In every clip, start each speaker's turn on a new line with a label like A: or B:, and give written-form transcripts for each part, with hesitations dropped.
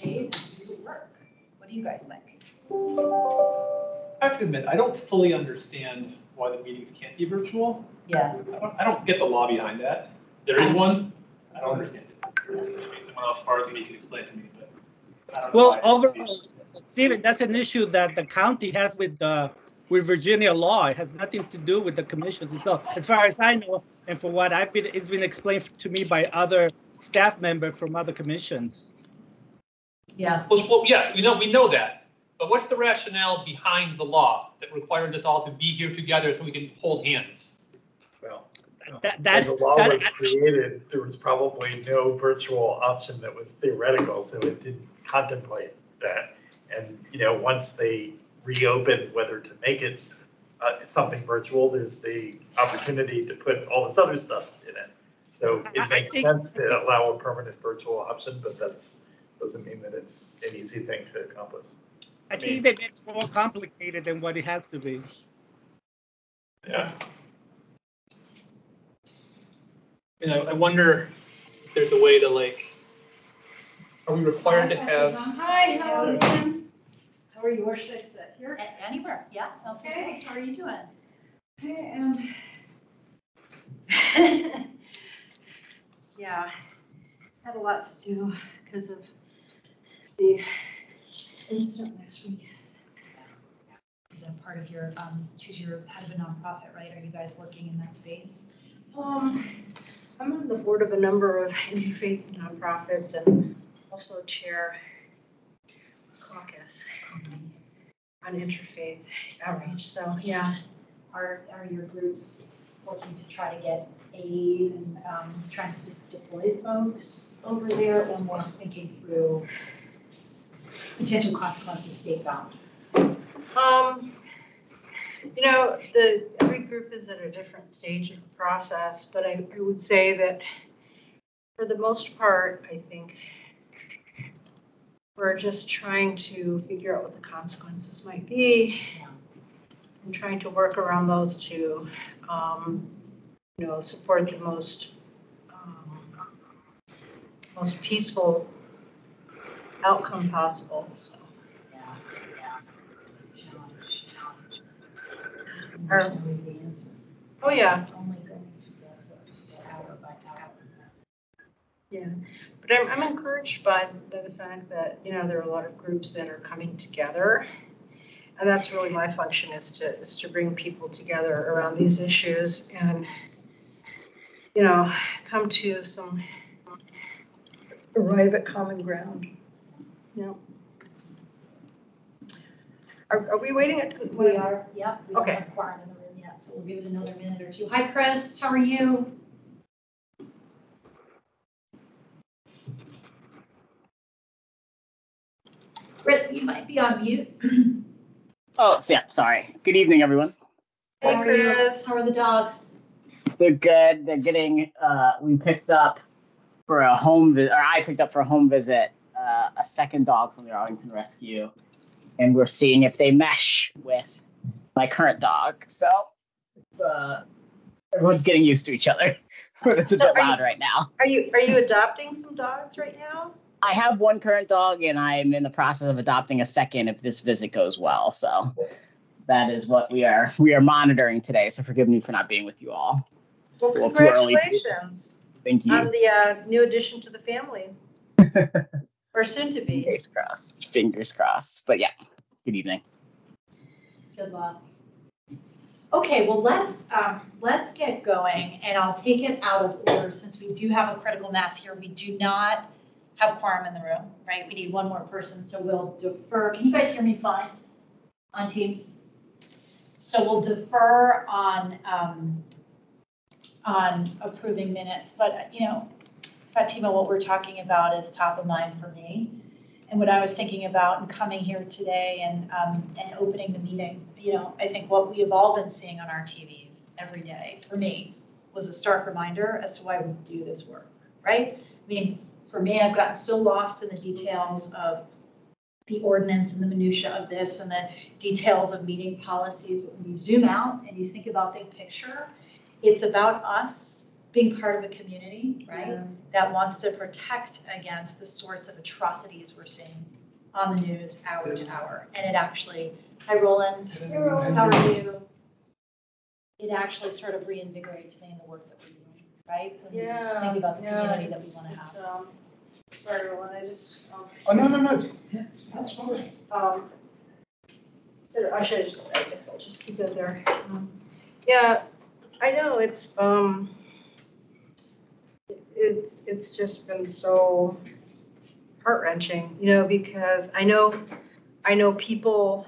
A: participate and do the work. What do you guys think?
B: I have to admit, I don't fully understand why the meetings can't be virtual.
A: Yeah.
B: I don't get the law behind that. There is one. I don't understand it. Maybe someone else smarter than me can explain to me, but I don't know.
C: Well, overall, Stephen, that's an issue that the county has with Virginia law. It has nothing to do with the commissions itself, as far as I know, and for what it's been explained to me by other staff members from other commissions.
A: Yeah.
B: Well, yes, we know that. But what's the rationale behind the law that requires us all to be here together so we can hold hands?
D: Well,
C: when
D: the law was created, there was probably no virtual option that was theoretical, so it didn't contemplate that. And once they reopened whether to make it something virtual, there's the opportunity to put all this other stuff in it. So it makes sense to allow a permanent virtual option, but doesn't mean that it's an easy thing to accomplish.
C: I think they make it more complicated than what it has to be.
B: Yeah. I wonder if there's a way to are we required to have?
E: Hi, how are you? How are you? Where should I sit? Here?
A: Anywhere, yeah. Okay. How are you doing?
E: I am. Yeah, had a lot to do because of the incident next weekend.
A: Is that part of your, because you're head of a nonprofit, right? Are you guys working in that space?
E: I'm on the board of a number of interfaith nonprofits and also chair caucus on interfaith outreach. So yeah.
A: Are your groups working to try to get aid and trying to deploy folks over there, or more thinking through potential consequences state-bound?
E: Every group is at a different stage of the process, but I would say that for the most part, I think we're just trying to figure out what the consequences might be and trying to work around those to, support the most peaceful outcome possible. So. Oh yeah. Yeah, but I'm encouraged by the fact that there are a lot of groups that are coming together, and that's really my function is to bring people together around these issues and come to arrive at common ground. Yeah. Are we waiting at?
A: We are. Yep. We don't
E: Okay.
A: have quorum in the room yet, so we'll give it another minute or two. Hi, Chris. How are you? Chris, you might be on mute.
F: Oh, yeah, sorry. Good evening, everyone.
E: Hey, Chris.
A: How are the dogs?
F: They're good. They're getting, we picked up for a home visit, or I picked up for a home visit, a second dog from the Arlington Rescue. And we're seeing if they mesh with my current dog. So everyone's getting used to each other. It's a bit loud right now.
E: Are you adopting some dogs right now?
F: I have one current dog, and I'm in the process of adopting a second if this visit goes well. So that is what we are monitoring today. So forgive me for not being with you all.
E: Well, congratulations.
F: Thank you.
E: On the new addition to the family. Or soon to be.
F: Fingers crossed. Fingers crossed. But yeah, good evening.
A: Good luck. Okay, well, let's get going, and I'll take it out of order since we do have a critical mass here. We do not have quorum in the room, right? We need one more person, so we'll defer. Can you guys hear me fine on Teams? So we'll defer on approving minutes, but Fatima, what we're talking about is top of mind for me. And what I was thinking about and coming here today and opening the meeting, I think what we have all been seeing on our TVs every day, for me, was a stark reminder as to why we do this work, right? I mean, for me, I've gotten so lost in the details of the ordinance and the minutia of this and the details of meeting policies. But when you zoom out and you think about big picture, it's about us being part of a community, right?
E: Yeah.
A: That wants to protect against the sorts of atrocities we're seeing on the news hour to hour. And it actually, hi Roland. Hey Roland, how are you? It actually sort of reinvigorates me in the work that we're doing, right? When we think about the community that we want to have.
E: Sorry, Roland, I just.
G: Oh, no.
E: So I should just, I guess I'll just keep it there. Yeah, I know it's just been so heart-wrenching, because I know people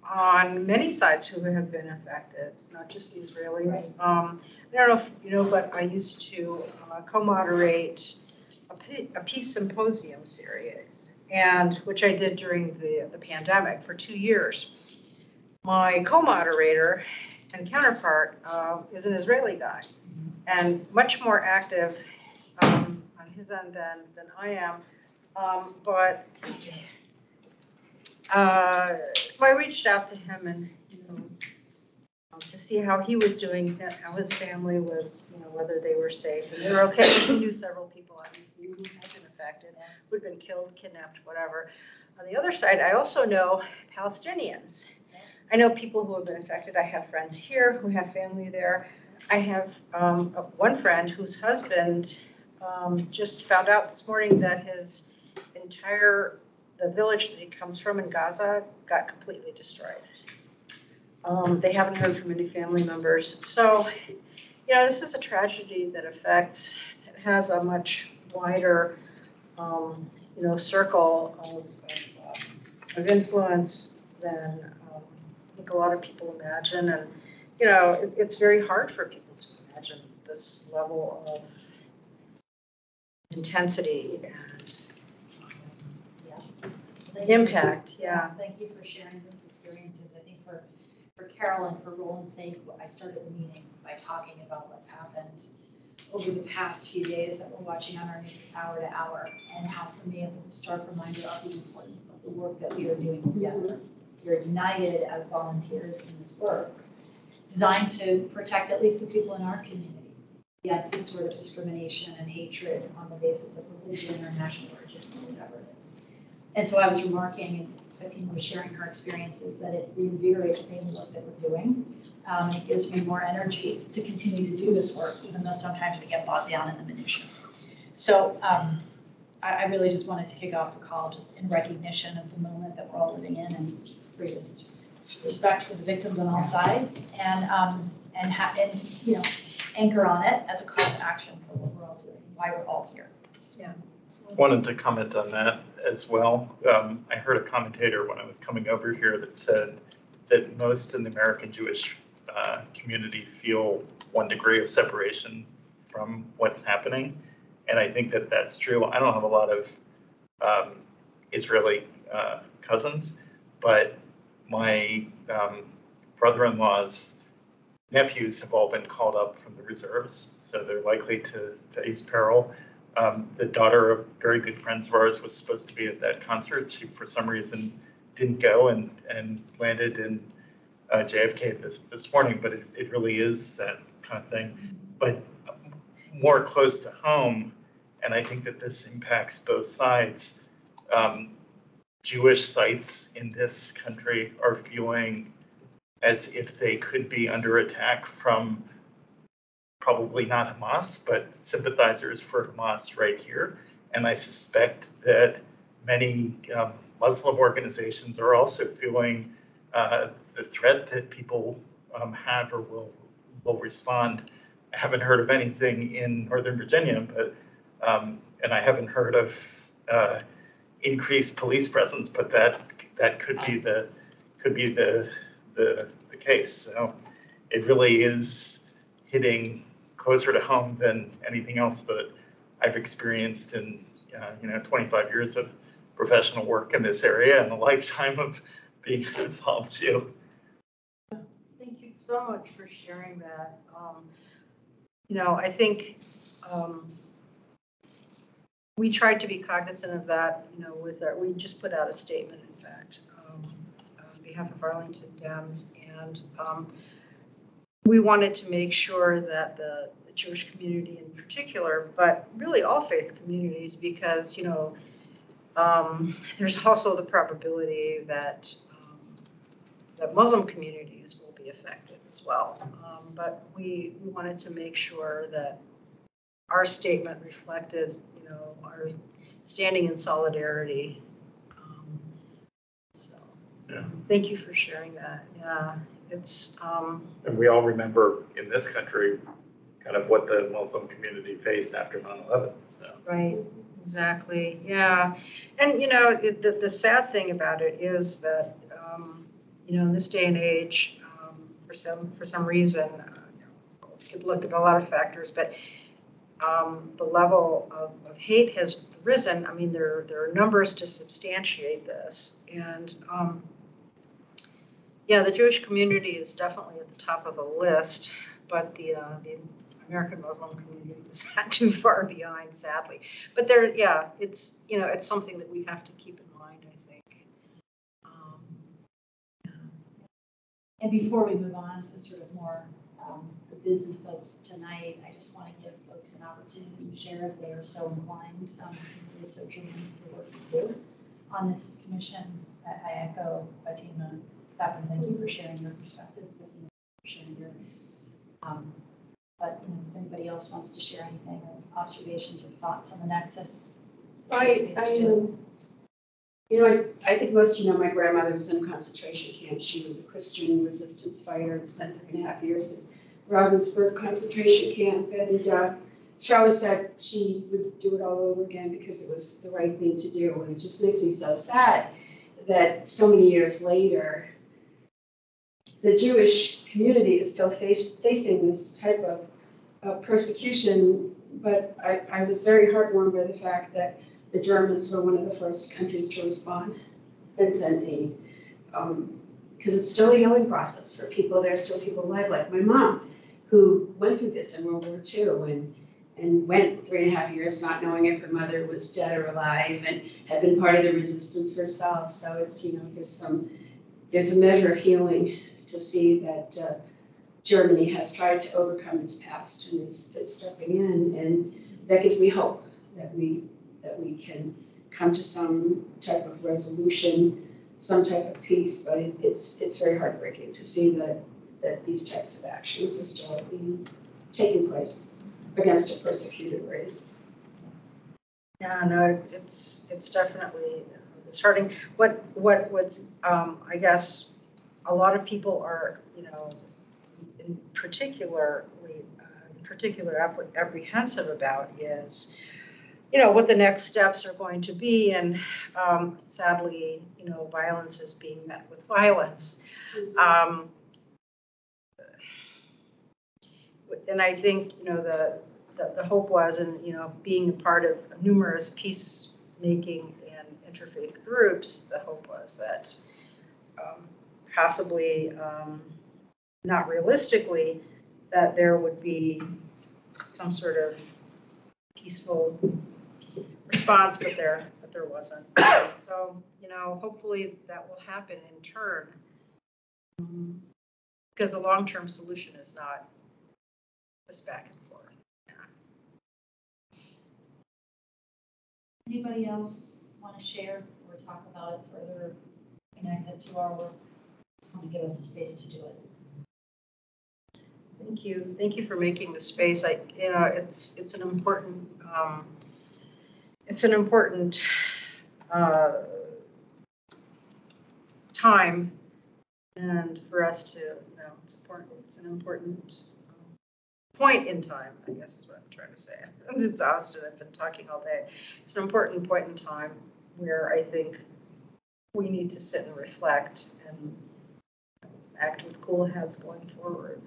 E: on many sides who have been affected, not just the Israelis. I don't know if you know, but I used to co-moderate a peace symposium series, and which I did during the pandemic for 2 years. My co-moderator and counterpart is an Israeli guy, and much more active on his end than I am. But so I reached out to him and to see how he was doing, how his family was, whether they were safe and they were okay. He knew several people obviously who had been affected, who had been killed, kidnapped, whatever. On the other side, I also know Palestinians. I know people who have been affected. I have friends here who have family there. I have one friend whose husband just found out this morning that his the village that he comes from in Gaza got completely destroyed. They haven't heard from any family members. So, this is a tragedy that it has a much wider, circle of influence than I think a lot of people imagine. And, it's very hard for people to imagine this level of intensity and impact. Yeah.
A: Thank you for sharing those experiences. I think for Carol and for Roland's sake, I started the meeting by talking about what's happened over the past few days that we're watching on our news hour to hour, and how for me it was a stark reminder of the importance of the work that we are doing together. We're united as volunteers in this work, designed to protect at least the people in our community against this sort of discrimination and hatred on the basis of religion or national origin or whatever it is. And so I was remarking, and Fatima was sharing her experiences, that it reinvigorates me in the work that we're doing. It gives me more energy to continue to do this work, even though sometimes we get bogged down in the minutiae. So I really just wanted to kick off the call just in recognition of the moment that we're all living in, and greatest respect for the victims on all sides, and anchor on it as a call to action for what we're all doing, why we're all here.
D: Wanted to comment on that as well. I heard a commentator when I was coming over here that said that most in the American Jewish community feel one degree of separation from what's happening. And I think that that's true. I don't have a lot of Israeli cousins, but my brother-in-law's nephews have all been called up from the reserves, so they're likely to face peril. The daughter of very good friends of ours was supposed to be at that concert. She, for some reason, didn't go and landed in JFK this morning, but it really is that kind of thing. But more close to home, and I think that this impacts both sides, Jewish sites in this country are feeling as if they could be under attack from probably not Hamas, but sympathizers for Hamas right here. And I suspect that many Muslim organizations are also feeling the threat that people have or will respond. I haven't heard of anything in Northern Virginia, but and I haven't heard of increased police presence, but that could be the case. So it really is hitting closer to home than anything else that I've experienced in 25 years of professional work in this area and a lifetime of being involved too.
E: Thank you so much for sharing that. I think we tried to be cognizant of that, we just put out a statement, in fact, on behalf of Arlington Dems, and we wanted to make sure that the Jewish community in particular, but really all faith communities, because, there's also the probability that that Muslim communities will be affected as well. But we wanted to make sure that our statement reflected, our standing in solidarity. So,
D: Yeah.
E: Thank you for sharing that. Yeah, it's.
D: And we all remember in this country kind of what the Muslim community faced after 9/11. So.
E: Right, exactly. Yeah. And, the sad thing about it is that, in this day and age, for some reason, we could look at a lot of factors, but the level of hate has risen. I mean, there are numbers to substantiate this. And the Jewish community is definitely at the top of the list, but the American Muslim community is not too far behind, sadly. But it's something that we have to keep in mind, I think.
A: And before we move on to sort of more the business of tonight, I just want to give folks an opportunity to share if they are so inclined. It is so tremendous the work you do on this commission. I echo Fatima. Stefan, thank you for sharing your perspective. Fatima, for sharing yours. But if anybody else wants to share anything, or observations or thoughts on the Nexus.
G: I think most of my grandmother was in a concentration camp. She was a Christian resistance fighter and spent 3.5 years in Ravensbrück concentration camp. And she always said she would do it all over again because it was the right thing to do. And it just makes me so sad that so many years later, the Jewish community is still facing this type of persecution. But I was very heartwarmed by the fact that the Germans were one of the first countries to respond and send aid, because it's still a healing process for people. There's still people alive, like my mom, who went through this in World War II and went 3.5 years not knowing if her mother was dead or alive, and had been part of the resistance herself. So it's, there's a measure of healing to see that Germany has tried to overcome its past and is stepping in, and that gives me hope that we can come to some type of resolution, some type of peace. But it's very heartbreaking to see that these types of actions are still taking place against a persecuted race.
E: Yeah, no, it's definitely disheartening. What's I guess a lot of people are in particular apprehensive about is what the next steps are going to be, and sadly violence is being met with violence. And I think the hope was, and being a part of numerous peacemaking and interfaith groups, the hope was that possibly, not realistically, that there would be some sort of peaceful response, but there wasn't. So hopefully that will happen in turn, because the long-term solution is not this back and forth. Yeah.
A: Anybody else want to share or talk about it further, connected to our work? Just want to give us a space to do it.
E: Thank you for making the space. It's an important time, and for us to it's an important point in time, I guess is what I'm trying to say. I'm exhausted. I've been talking all day. It's an important point in time where I think we need to sit and reflect and act with cool heads going forward.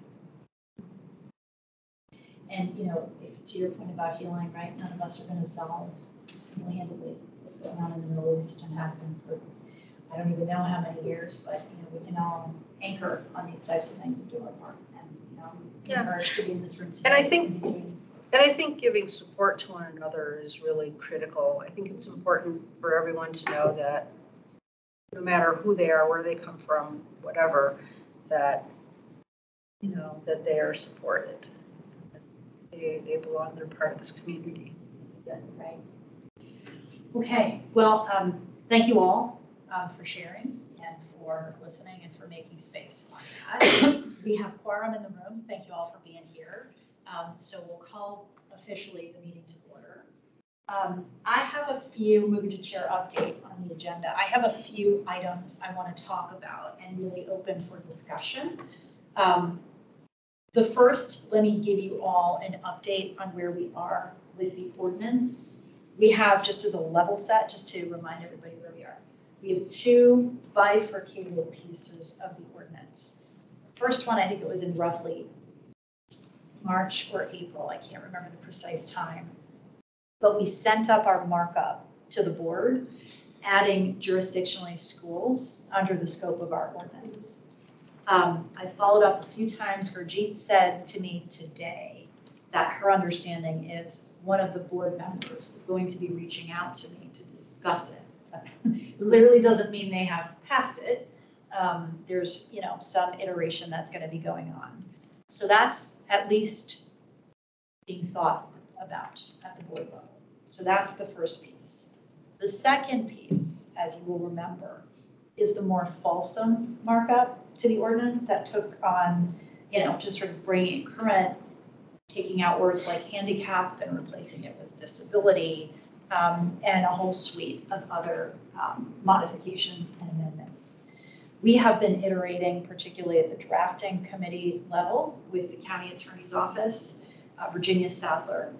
A: And to your point about healing, right? None of us are going to solve single-handedly what's going on in the Middle East, and has been for I don't even know how many years, but we can all anchor on these types of things and do our part. And I'm encouraged to be in this room today.
E: And I think giving support to one another is really critical. I think it's important for everyone to know that no matter who they are, where they come from, whatever, that that they are supported. they belong, they're part of this community.
A: Right. Okay, well, thank you all for sharing and for listening and for making space on that. We have quorum in the room. Thank you all for being here. So we'll call officially the meeting to order. I have a few, moving to chair update on the agenda. I have a few items I want to talk about and really open for discussion. The first, let me give you all an update on where we are with the ordinance. We have, just as a level set, just to remind everybody where we are, we have two bifurcated pieces of the ordinance. First one, I think it was in roughly March or April, I can't remember the precise time, but we sent up our markup to the board, adding jurisdictionally schools under the scope of our ordinance. I followed up a few times. Gurjeet said to me today that her understanding is one of the board members is going to be reaching out to me to discuss it. Clearly doesn't mean they have passed it. There's, some iteration that's going to be going on. So that's at least being thought about at the board level. So that's the first piece. The second piece, as you will remember, is the more fulsome markup to the ordinance that took on, just sort of bringing it current, taking out words like handicap and replacing it with disability, and a whole suite of other modifications and amendments. We have been iterating, particularly at the drafting committee level with the county attorney's office, Virginia Sadler.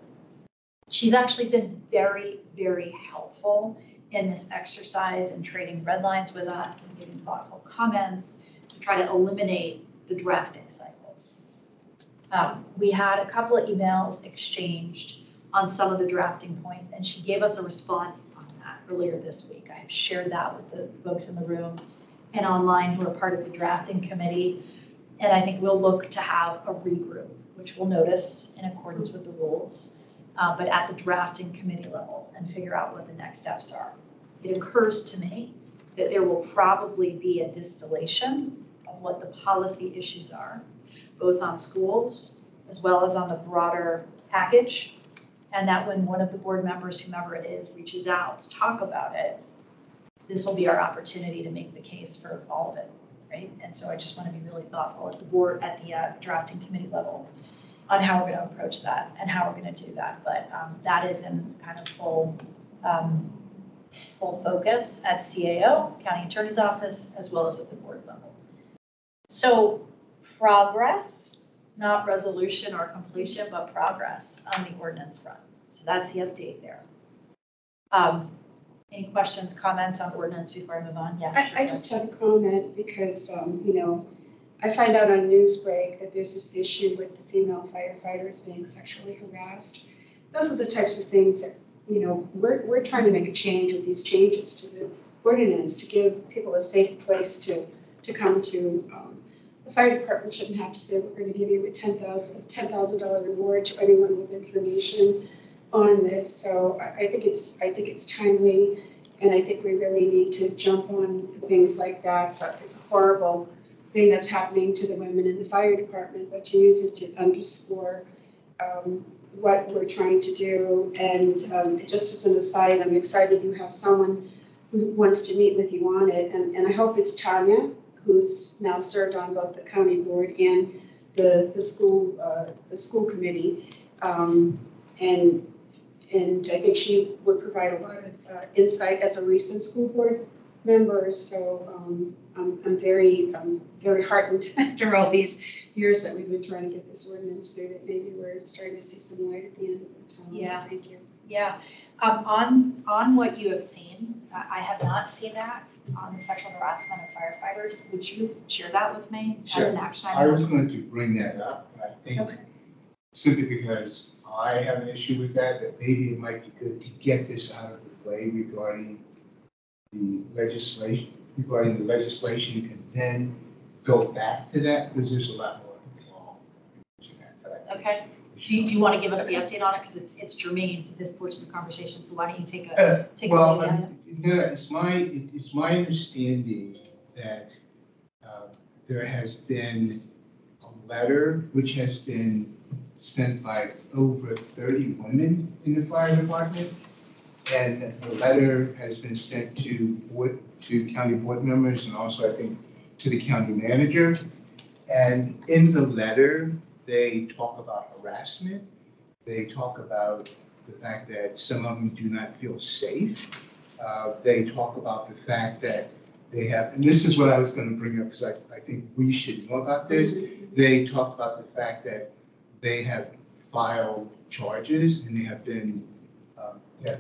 A: She's actually been very, very helpful in this exercise and trading red lines with us and giving thoughtful comments to try to eliminate the drafting cycles. We had a couple of emails exchanged on some of the drafting points, and she gave us a response on that earlier this week. I have shared that with the folks in the room and online who are part of the drafting committee. And I think we'll look to have a regroup, which we'll notice in accordance with the rules, but at the drafting committee level and figure out what the next steps are. It occurs to me that there will probably be a distillation of what the policy issues are, both on schools as well as on the broader package. And that when one of the board members, whomever it is, reaches out to talk about it, this will be our opportunity to make the case for all of it, right? And so I just want to be really thoughtful at the board, at the drafting committee level on how we're going to approach that and how we're going to do that. But that is in kind of full focus at CAO, County Attorney's Office, as well as at the board level. So progress, not resolution or completion, but progress on the ordinance front. So that's the update there. Any questions, comments on ordinance before I move on? Yeah.
G: I just have a comment because, I find out on Newsbreak that there's this issue with the female firefighters being sexually harassed. Those are the types of things that, we're trying to make a change with these changes to the ordinance to give people a safe place to come to. The fire department shouldn't have to say, we're going to give you a $10,000 reward to anyone with information on this. So I think it's timely, and I think we really need to jump on things like that. So it's a horrible thing that's happening to the women in the fire department, but to use it to underscore what we're trying to do. And just as an aside, I'm excited you have someone who wants to meet with you on it, and I hope it's Tanya, who's now served on both the county board and the school committee, and I think she would provide a lot of insight as a recent school board member. So I'm very heartened after all these years that we've been trying to get this ordinance through, that maybe we're starting to see some light at the end of the tunnel.
A: Yeah.
G: So thank you.
A: Yeah. On what you have seen, I have not seen that on the sexual harassment of firefighters. Would you share that with me as an action item?
H: I was going to bring that up, and I think simply because I have an issue with that maybe it might be good to get this out of the way regarding the legislation, and then go back to that, because there's a lot more involved.
A: Okay. Do you want to give us the update on it? Because it's germane to this portion of the conversation. So why don't you take a lead on it?
H: It's my understanding that there has been a letter which has been sent by over 30 women in the fire department. And the letter has been sent to county board members and also, I think, to the county manager. And in the letter, they talk about harassment. They talk about the fact that some of them do not feel safe. They talk about the fact that they have, and this is what I was going to bring up because I think we should know about this. They talk about the fact that they have filed charges and they have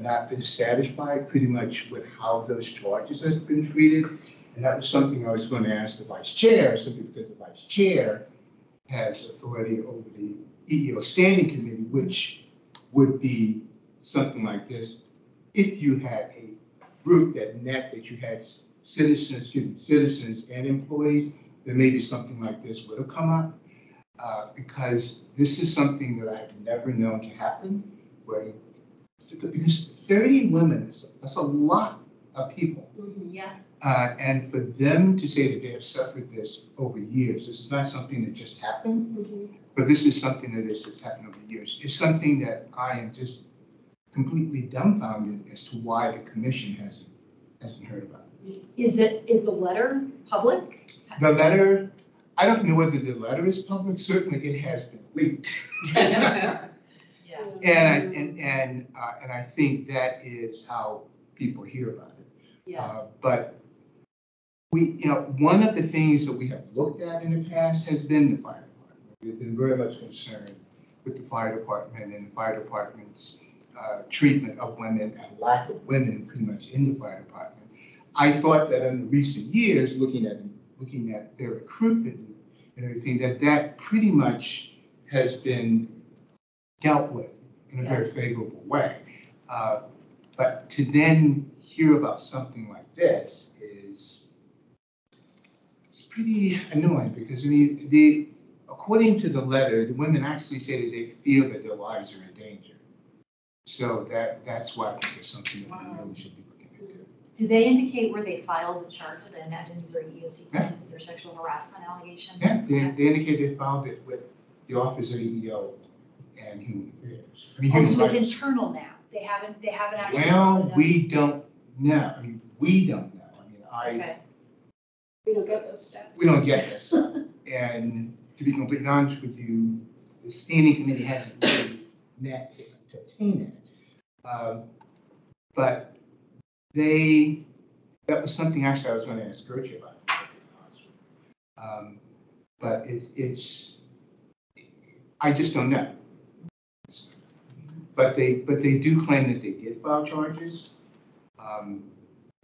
H: not been satisfied pretty much with how those charges have been treated. And that was something I was going to ask the vice chair, simply because the vice chair has authority over the EEO standing committee, which would be something like this. If you had a group that you had citizens and employees, then maybe something like this would have come up. Because this is something that I've never known to happen, because 30 women, that's a lot of people.
A: Yeah.
H: And for them to say that they have suffered this over years, this is not something that just happened, but this is something that has happened over years. It's something that I am just completely dumbfounded as to why the commission hasn't heard about it.
A: Is the letter public?
H: The letter, I don't know whether the letter is public. Certainly, it has been leaked.
A: Yeah.
H: And I think that is how people hear about it.
A: Yeah.
H: But one of the things that we have looked at in the past has been the fire department. We've been very much concerned with the fire department and the fire department's treatment of women and lack of women pretty much in the fire department. I thought that in recent years, looking at their recruitment and everything, that pretty much has been dealt with in a very favorable way. But to then hear about something like this it's pretty annoying because according to the letter, the women actually say that they feel that their lives are in danger. So that's why I think it's something that we really should be looking into.
A: Do they indicate where they filed the charges? I imagine these are EEOC claims with their sexual harassment allegations.
H: Yeah, they indicate they filed it with the Office of EEO and Human Affairs.
A: So it's internal now. They haven't actually.
H: Well, we don't know. We don't know.
A: Okay.
G: We don't get those stats.
H: We don't get this stuff. And to be completely honest with you, the standing committee hasn't really met to obtain it. But that was something actually I was going to ask Gertrude about. But I just don't know. But they do claim that they did file charges.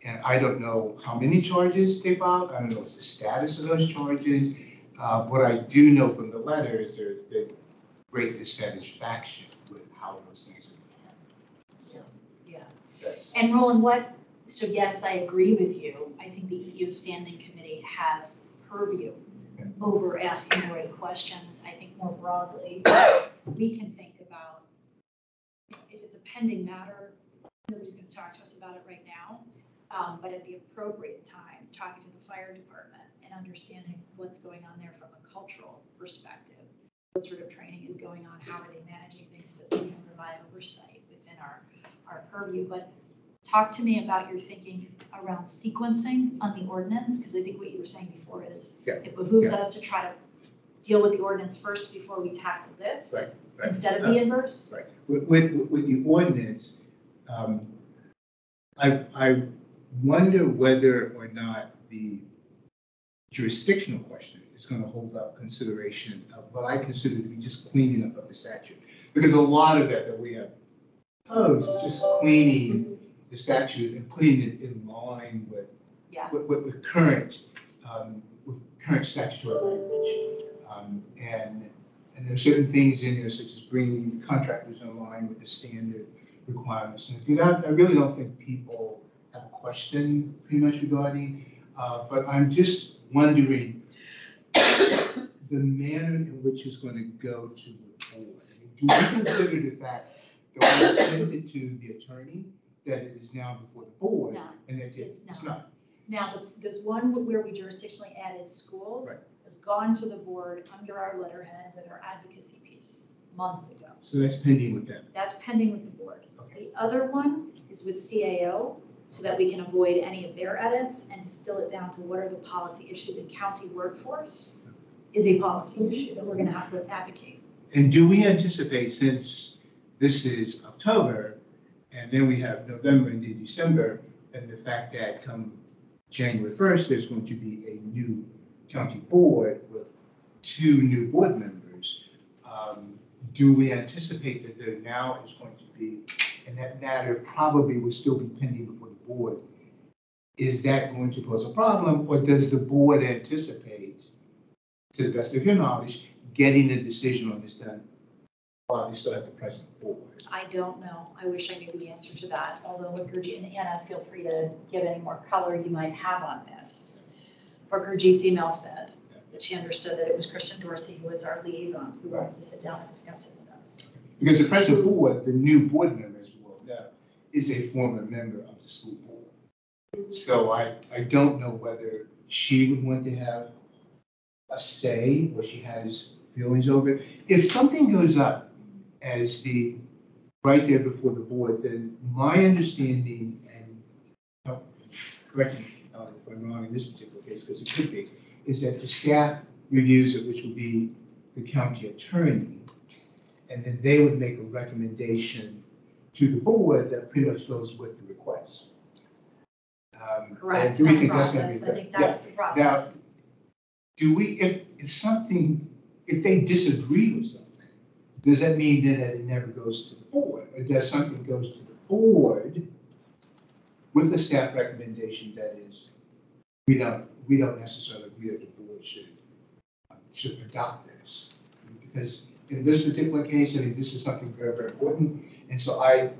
H: And I don't know how many charges they filed. I don't know what's the status of those charges. What I do know from the letter is there's been great dissatisfaction with how those things are handled.
A: Yeah. And Roland, so yes, I agree with you. I think the EU Standing Committee has purview over asking the right questions. I think more broadly, we can think about if it's a pending matter, nobody's going to talk to us about it right now. But at the appropriate time, talking to the fire department and understanding what's going on there from a cultural perspective, what sort of training is going on, how are they managing things so that we can provide oversight within our purview. But talk to me about your thinking around sequencing on the ordinance, because I think what you were saying before is it behooves us to try to deal with the ordinance first before we tackle this,
H: right.
A: Instead of the inverse.
H: Right. With the ordinance, I wonder whether or not the jurisdictional question is going to hold up consideration of what I consider to be just cleaning up of the statute. Because a lot of that we have posed is just cleaning the statute and putting it in line with current statutory language. And there are certain things in there, such as bringing contractors in line with the standard requirements. And I really don't think people have a question pretty much regarding, but I'm just wondering the manner in which it's going to go to the board. Do we consider the fact that we send it to the attorney, that it is now before the board?
A: No,
H: and that
A: it's not. Now, there's one where we jurisdictionally added schools, has gone to the board under our letterhead with our advocacy piece. months ago.
H: So that's pending with them.
A: That's pending with the board.
H: Okay.
A: The other one is with CAO, so that we can avoid any of their edits and distill it down to what are the policy issues in county workforce is a policy issue that we're gonna have to advocate.
H: And do we anticipate, since this is October, and then we have November and then December, and the fact that come January 1st, there's going to be a new county board with 2 new board members, do we anticipate that there now is going to be, and that matter probably will still be pending before the board, is that going to pose a problem, or does the board anticipate, to the best of your knowledge, getting a decision on this done while they still have the present board?
A: I don't know. I wish I knew the answer to that, although Gurjit and Anna, feel free to give any more color you might have on this. But Gurjit's email said that she understood that it was Christian Dorsey, who was our liaison, who wants to sit down and discuss it with us.
H: Because the present board, the new board member, as you all know, is a former member of the school board. So I don't know whether she would want to have a say, or she has feelings over it. If something goes up as the, right there before the board, then my understanding, and correct me if I'm wrong in this particular case, because it could be, is that the staff reviews it, which will be the county attorney, and then they would make a recommendation to the board that pretty much goes with the request.
A: Correct,
H: And do we
A: that
H: think that's going to
A: process.
H: be
A: I
H: good?
A: think that's the
H: Now,
A: process.
H: do we, if they disagree with something, does that mean then that it never goes to the board? Or does something goes to the board with a staff recommendation that is, we don't necessarily agree that the board should adopt this? Because in this particular case, I mean, this is something very, very important. And so I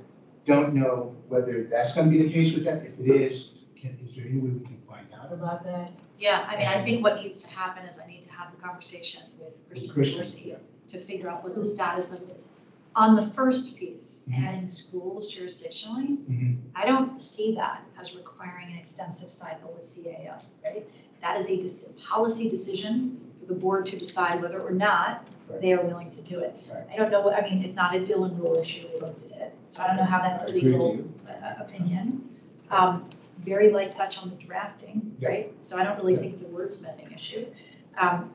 H: don't know whether that's going to be the case with that. If it is, is there any way we can find out about that?
A: Yeah, I mean, I think what needs to happen is I need to have the conversation with Christian Dorsey
H: Yeah.
A: to figure out what the status of it is. On the first piece,
H: Mhm.
A: adding schools jurisdictionally,
H: Mhm.
A: I don't see that as requiring an extensive cycle with CAO, right? That is a policy decision for the board to decide whether or not they are willing to do it.
H: Right.
A: I don't know, I mean, it's not a Dillon rule issue, we looked at it, so I don't know how that's a
H: I agree with
A: legal
H: you.
A: opinion. Very light touch on the drafting,
H: Yeah.
A: right? So I don't really
H: Yeah.
A: think it's a wordsmithing issue.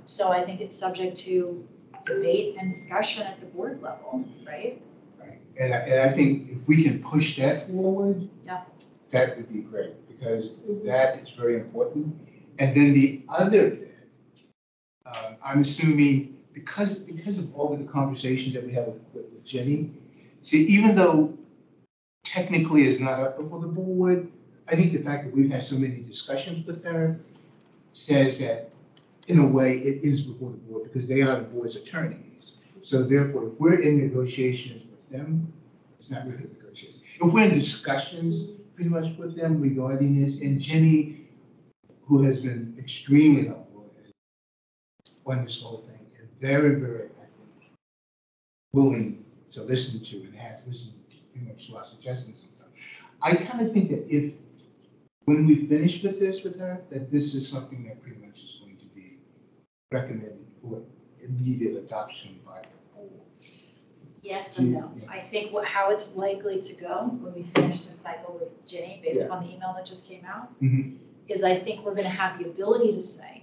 A: So I think it's subject to debate and discussion at the board level, right?
H: Right. And I think if we can push that forward,
A: Yeah.
H: that would be great, because that is very important. And then the other bit, I'm assuming, because of all of the conversations that we have with Jenny, see, even though technically it's not up before the board, I think the fact that we've had so many discussions with her says that, in a way, it is before the board, because they are the board's attorneys. So therefore, if we're in negotiations with them, it's not really negotiations. If we're in discussions pretty much with them regarding this, and Jenny, who has been extremely helpful on this whole thing, and very, very, I think, willing to listen to, and has listened to pretty much to our suggestions and stuff. I kind of think that if, when we finish with this with her, that this is something that pretty much is going to be recommended for immediate adoption by the board.
A: Yes and no.
H: Yeah.
A: I think how it's likely to go when we finish the cycle with Ginny, based
H: Yeah.
A: upon the email that just came out,
H: Mhm.
A: is I think we're gonna have the ability to say,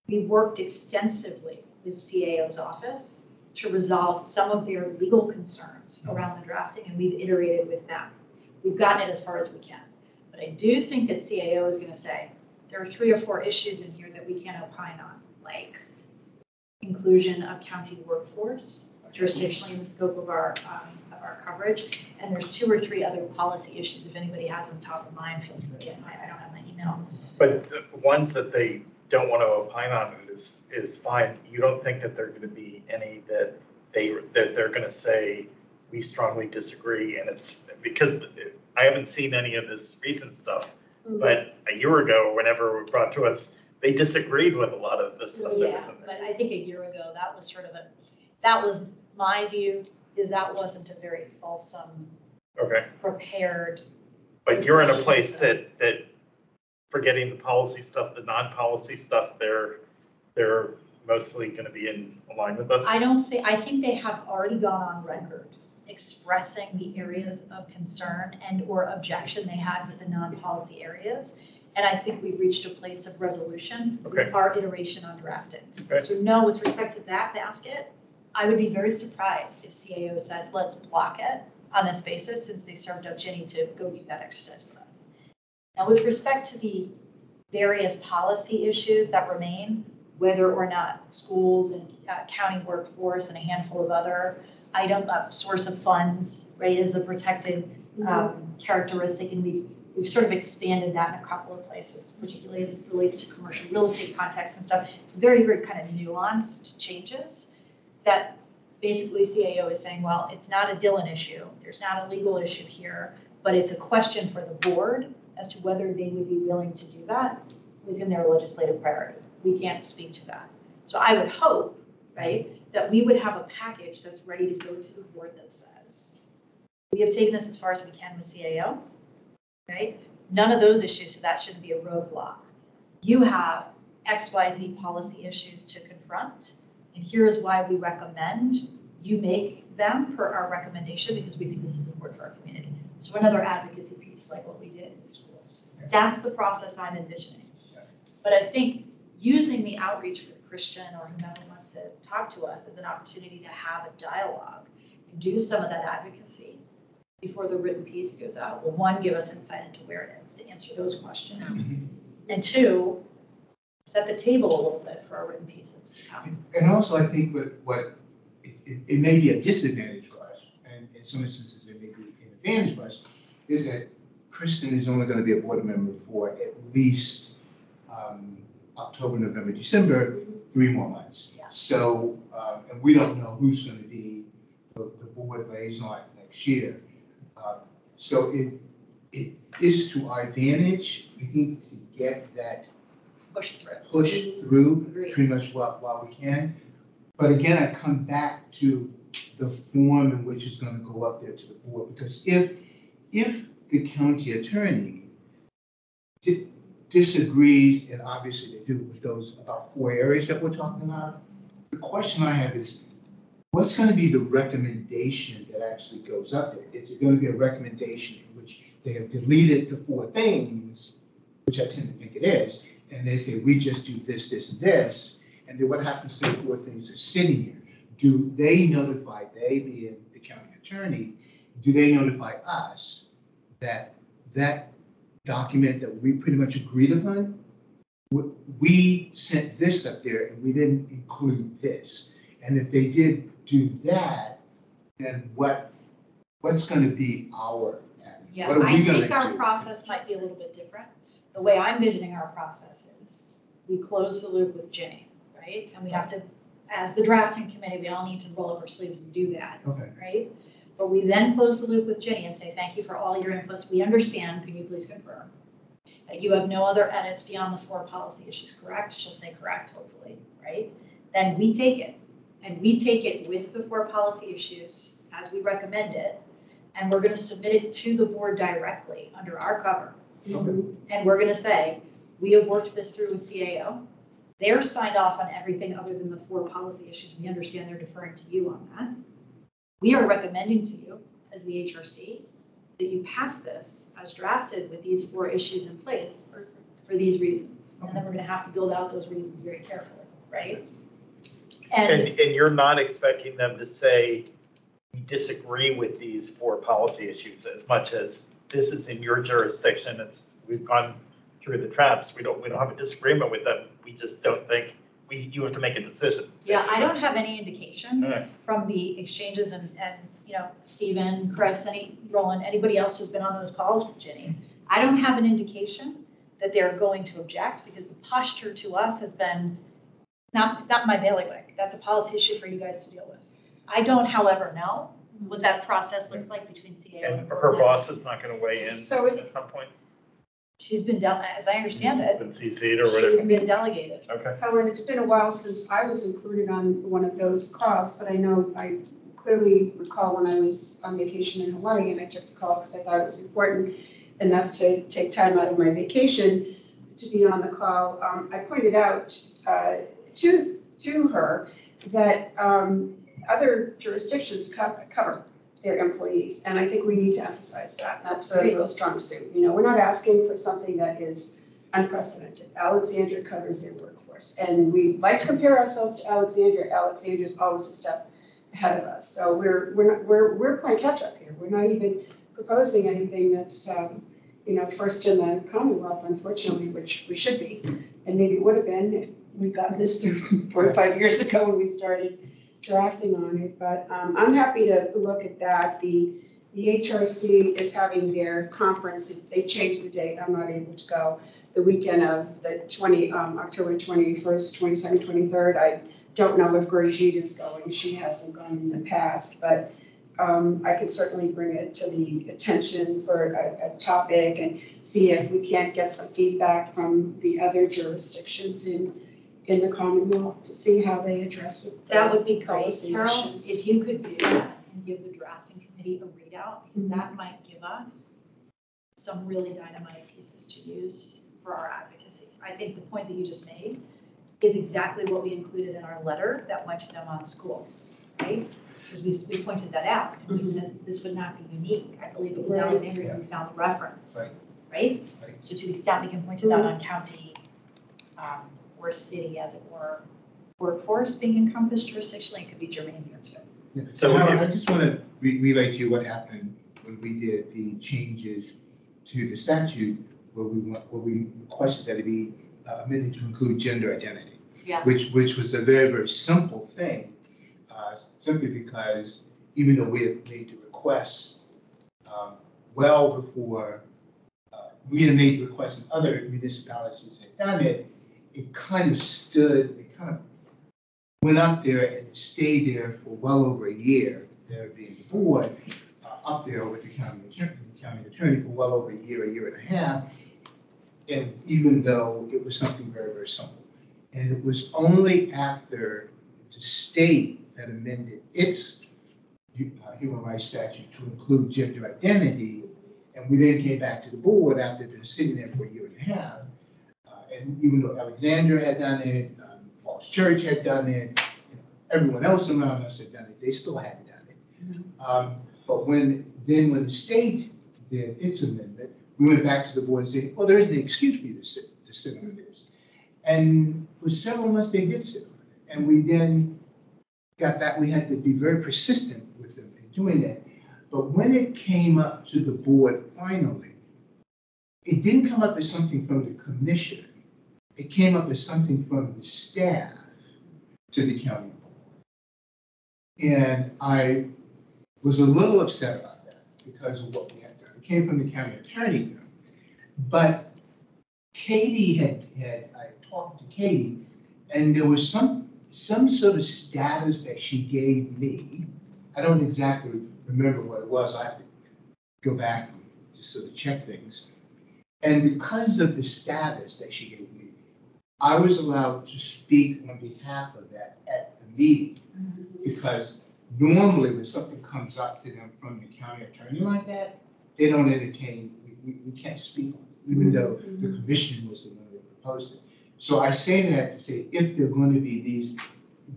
A: we worked extensively with CAO's office to resolve some of their legal concerns around the drafting, and we've iterated with them. We've gotten it as far as we can. But I do think that CAO is gonna say, there are 3 or 4 issues in here that we can't opine on, like inclusion of county workforce, jurisdictionally in the scope of our coverage. And there's 2 or 3 other policy issues. If anybody has them top of mind, feel free. I don't have my email.
D: But the ones that they don't want to opine on is fine. You don't think that there are going to be any that they're going to say, we strongly disagree, and it's because I haven't seen any of this recent stuff, but a year ago, whenever it was brought to us, they disagreed with a lot of the stuff that was
A: Yeah,
D: in there.
A: but I think a year ago, that was sort of that was my view, is that wasn't a very fulsome,
D: Okay,
A: prepared.
D: but you're in a place that forgetting the policy stuff, the non-policy stuff, they're mostly going to be in line with us?
A: I think they have already gone on record expressing the areas of concern and or objection they had with the non-policy areas. And I think we've reached a place of resolution
D: Okay.
A: with our iteration on drafting.
D: Okay.
A: So no, with respect to that basket, I would be very surprised if CAO said, let's block it on this basis, since they served up Ginny to go through that exercise with us. Now, with respect to the various policy issues that remain, whether or not schools and county workforce and a handful of other item source of funds, right, is a protected characteristic, and we've sort of expanded that in a couple of places, particularly as it relates to commercial real estate context and stuff. It's very, very kind of nuanced changes that basically CAO is saying, well, it's not a Dillon issue, there's not a legal issue here, but it's a question for the board as to whether they would be willing to do that within their legislative priority. We can't speak to that. So I would hope, right, that we would have a package that's ready to go to the board that says, we have taken this as far as we can with CAO, right? None of those issues, so that shouldn't be a roadblock. You have XYZ policy issues to confront, and here is why we recommend you make them per our recommendation, because we think this is important for our community. So another advocacy piece like what we did in schools. That's the process I'm envisioning. But I think using the outreach with Christian or whomever wants to talk to us as an opportunity to have a dialogue and do some of that advocacy before the written piece goes out will, one, give us insight into where it is to answer those questions, and two, set the table a little bit for our written pieces to come.
H: And also, I think it may be a disadvantage for us, and in some instances it may be an advantage for us, is that Kristen is only going to be a board member for at least October, November, December, 3 more months.
A: Yeah.
H: So, and we don't know who's going to be the board liaison next year. So it is to our advantage, I think, to get that
A: Push through.
H: push through
A: Agreed.
H: pretty much while we can. But again, I come back to the form in which it's going to go up there to the board, because if the county attorney disagrees, and obviously they do with those about 4 areas that we're talking about, the question I have is, what's going to be the recommendation that actually goes up there? Is it going to be a recommendation in which they have deleted the 4 things, which I tend to think it is, and they say, we just do this, this, and this, and then what happens to the 4 things that are sitting here? Do they notify, they being the county attorney, do they notify us that that document that we pretty much agreed upon, we sent this up there and we didn't include this? And if they did do that, then what's going to be our avenue?
A: Yeah,
H: What are
A: I
H: we going
A: think our
H: to do?
A: process might be a little bit different. The way I'm envisioning our process is we close the loop with Ginny, right? And we have to, as the drafting committee, we all need to roll up our sleeves and do that,
H: Okay.
A: right? But we then close the loop with Ginny and say, thank you for all your inputs. We understand. Can you please confirm that you have no other edits beyond the 4 policy issues, correct? She'll say correct, hopefully, right? Then we take it, and we take it with the 4 policy issues as we recommend it, and we're going to submit it to the board directly under our cover.
H: Okay.
A: And we're going to say, we have worked this through with CAO. They're signed off on everything other than the 4 policy issues. We understand they're deferring to you on that. We are recommending to you, as the HRC, that you pass this as drafted with these 4 issues in place for these reasons. And then we're going to have to build out those reasons very carefully, right?
D: And you're not expecting them to say, we disagree with these 4 policy issues as much as this is in your jurisdiction. We've gone through the traps. We don't have a disagreement with them. We just don't think you have to make a decision.
A: Yeah, I don't have any indication
D: Alright.
A: from the exchanges and you know, Stephen, Chris, Roland, anybody else who's been on those calls with Ginny. I don't have an indication that they're going to object, because the posture to us has been, it's not my bailiwick. That's a policy issue for you guys to deal with. I don't, however, know what that process looks like between CAO
D: And her boss is not going to weigh in
G: So
D: at some point?
A: She's been, as I understand it,
D: Been CC'd or
A: she's
D: whatever?
A: been delegated.
D: Okay.
G: Helen, it's been a while since I was included on one of those calls, but I know I clearly recall when I was on vacation in Hawaii and I took the call because I thought it was important enough to take time out of my vacation to be on the call. I pointed out to to her that other jurisdictions cover their employees. And I think we need to emphasize that. That's a real strong suit. You know, we're not asking for something that is unprecedented. Alexandria covers their workforce. And we like to compare ourselves to Alexandria. Alexandria is always a step ahead of us. So we're playing catch up here. We're not even proposing anything that's you know, first in the Commonwealth, unfortunately, which we should be, and maybe it would have been. We got this through 4 or 5 years ago when we started drafting on it. But I'm happy to look at that. The HRC is having their conference. They changed the date. I'm not able to go. The weekend of the October 21st, 22nd, 23rd. I don't know if Brigitte is going. She hasn't gone in the past, but I could certainly bring it to the attention for a topic and see if we can't get some feedback from the other jurisdictions in the Commonwealth to see how they address it.
A: That would be great,
G: Policy
A: Carol,
G: issues.
A: if you could do that and give the drafting committee a readout, because that might give us some really dynamite pieces to use for our advocacy. I think the point that you just made is exactly what we included in our letter that went to them on schools, right? Because we pointed that out, and we said this would not be unique. I believe it was
G: Right.
A: Alexandria who found the reference, right?
H: Right.
A: So to the extent we can point to that on county or city, as it were, workforce being encompassed jurisdictionally, it could be germane here too.
H: Yeah.
B: So
H: Howard,
B: we-
H: I just want to relay to you what happened when we did the changes to the statute, where we requested that it be amended to include gender identity.
A: Yeah.
H: Which was a very, very simple thing, simply because even though we had made the request well before, we had made the request and other municipalities had done it, it kind of went up there and stayed there for well over a year, there being the board, up there with the county attorney for well over a year and a half. And even though it was something very, very simple. And it was only after the state had amended its human rights statute to include gender identity, and we then came back to the board after they'd been sitting there for a year and a half. And even though Alexandria had done it, Falls Church had done it, everyone else around us had done it, they still hadn't done it. But when the state did its amendment, we went back to the board and said, well, there isn't an excuse for you to sit on this. And for several months, they did sit on it. And we then got back, we had to be very persistent with them in doing that. But when it came up to the board finally, it didn't come up as something from the commission. It came up as something from the staff to the county board. And I was a little upset about that because of what we had done. It came from the county attorney, but Katie I talked to Katie, and there was some sort of status that she gave me. I don't exactly remember what it was. I have to go back and just sort of check things. And because of the status that she gave me, I was allowed to speak on behalf of that at the meeting. Because normally when something comes up to them from the county attorney like that, they don't entertain, we can't speak on it, even though the commission was the one that proposed it. So I say that to say, if there are going to be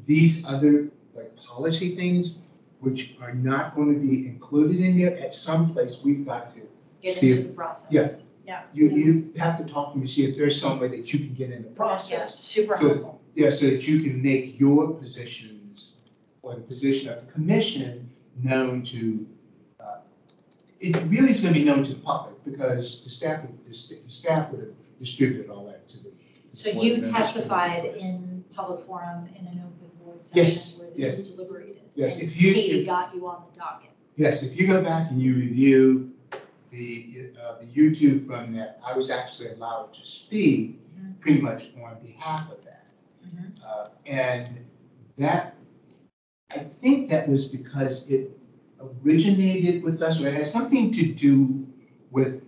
H: these other like policy things, which are not going to be included in there, at some place we've got to
A: Get
H: see
A: into
H: if,
A: the process.
H: yeah.
A: Yeah.
H: You have to talk to me, see if there's some way that you can get in the
A: Yeah,
H: process.
A: super
H: So-
A: helpful.
H: Yeah, so that you can make your positions or the position of the commission known to, it really is going to be known to the public because the staff would have distributed all that to the.
A: So
H: board
A: you
H: members.
A: testified in public forum in an open board
H: Yes,
A: session where
H: yes.
A: this was deliberated.
H: Yes,
A: And
H: if you-
A: Katie
H: if-
A: got you on the docket.
H: Yes, if you go back and you review the YouTube from that, I was actually allowed to speak pretty much on behalf of that. And that, I think that was because it originated with us, or it had something to do with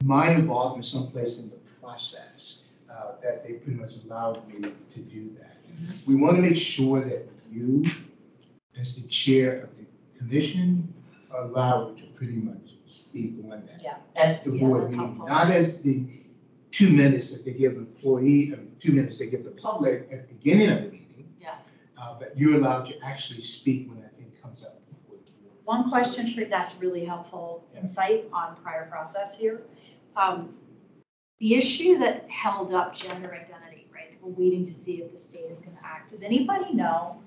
H: my involvement someplace in the process, that they pretty much allowed me to do that. We want to make sure that you, as the chair of the commission, are allowed to pretty much speak on that.
A: Yeah.
H: At the
A: Yeah,
H: board
A: that's
H: meeting,
A: helpful.
H: not as the 2 minutes that they give employee, 2 minutes they give the public at the beginning of the meeting.
A: Yeah.
H: but you're allowed to actually speak when that thing comes up before you.
A: One question for that's really helpful insight on prior process here. The issue that held up gender identity, right? We're waiting to see if the state is going to act. Does anybody know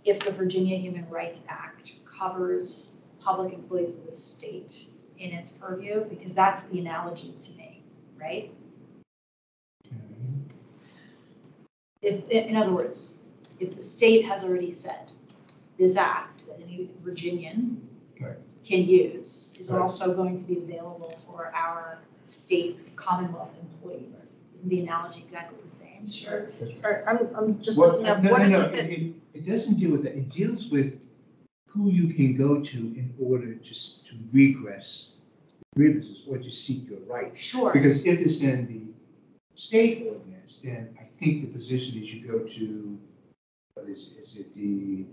A: if the Virginia Human Rights Act covers public employees of the state in its purview? Because that's the analogy to me, right? If, in other words, if the state has already said this act that any Virginian
H: Right.
A: can use is
H: Right.
A: also going to be available for our state Commonwealth employees. Isn't the analogy exactly the same?
G: Sure.
E: Sorry, I'm just
H: Well,
E: looking up,
H: no,
E: what
H: no,
E: is
H: no,
E: it that,
H: it doesn't deal with that. It deals with who you can go to in order just to regress grievances or to seek your rights.
A: Sure.
H: Because if it's in the state ordinance, then I think the position is you go to, what is it the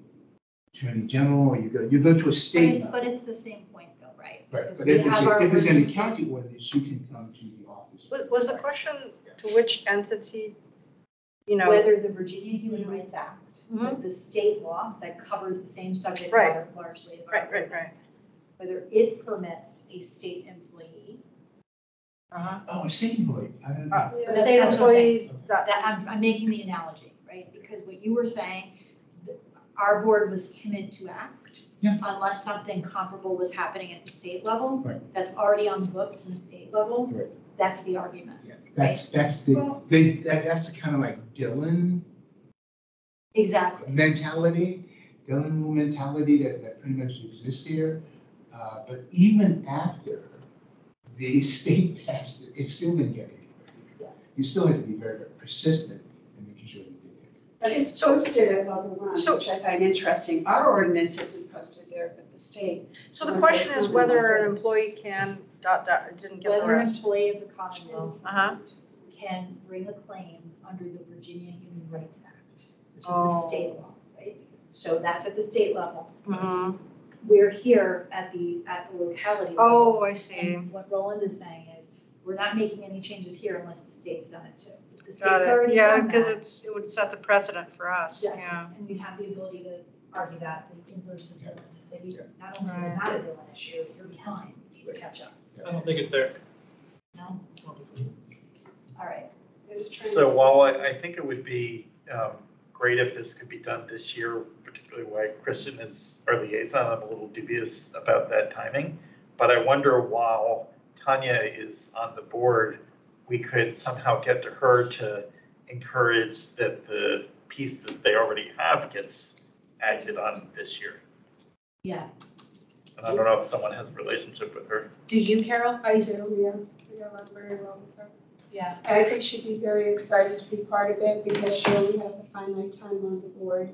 H: Attorney General, or you go to a state.
A: But it's the same point though, right?
H: Right,
A: Because
H: but
A: we
H: if
A: have our
H: it's in the
A: emergency-
H: county ordinance, you can come to the office.
E: was the question to which entity, you know?
A: Whether the Virginia Human Rights Act,
E: Mhm.
A: the state law that covers the same subject
E: Right.
A: matter largely of our
E: Right.
A: ordinance, whether it permits a state employee.
E: Uh-huh.
H: Oh, a state employee, I don't know.
E: The
A: That's
E: state
A: what I'm
E: employee,
A: That I'm making the analogy, right? Because what you were saying, our board was timid to act
H: Yeah.
A: unless something comparable was happening at the state level.
H: Right.
A: That's already on the books in the state level.
H: Right.
A: That's the argument.
H: Yeah, that's the, that's the kind of like Dylan
A: Exactly.
H: mentality, Dylan rule mentality that pretty much exists here. But even after the state passed it, it's still been getting
A: Yeah.
H: You still have to be very, very persistent in making sure you do it.
G: But it's posted at level one,
E: So-
G: which I find interesting. Our ordinance isn't posted there, but the state.
E: so the question is whether an employee can, didn't get the
A: Whether an
E: rest.
A: employee of the Commonwealth
E: Uh-huh.
A: can bring a claim under the Virginia Human Rights Act, which is the
E: Oh.
A: state law, right? So that's at the state level.
E: Mhm.
A: We're here at the locality level.
E: Oh, I see.
A: And what Roland is saying is, we're not making any changes here unless the state's done it too. If the
E: Got
A: state's
E: it.
A: already
E: Yeah,
A: done
E: because
A: that,
E: it would set the precedent for us,
A: Yeah.
E: yeah.
A: and we have the ability to argue that the inverse of Dylan, to say,
H: Yeah.
A: not only is it not a Dylan issue, you're behind, you need to catch up.
B: I don't think it's there.
A: No? All right.
D: So while I think it would be great if this could be done this year, particularly why Kristen is our liaison, I'm a little dubious about that timing. But I wonder while Tanya is on the board, we could somehow get to her to encourage that the piece that they already have gets acted on this year.
A: Yeah.
D: And I don't know if someone has a relationship with her.
A: Do you, Carol?
G: I do, yeah. We get along very well with her.
A: Yeah.
G: And I think she'd be very excited to be part of it because she only has a finite time on the board.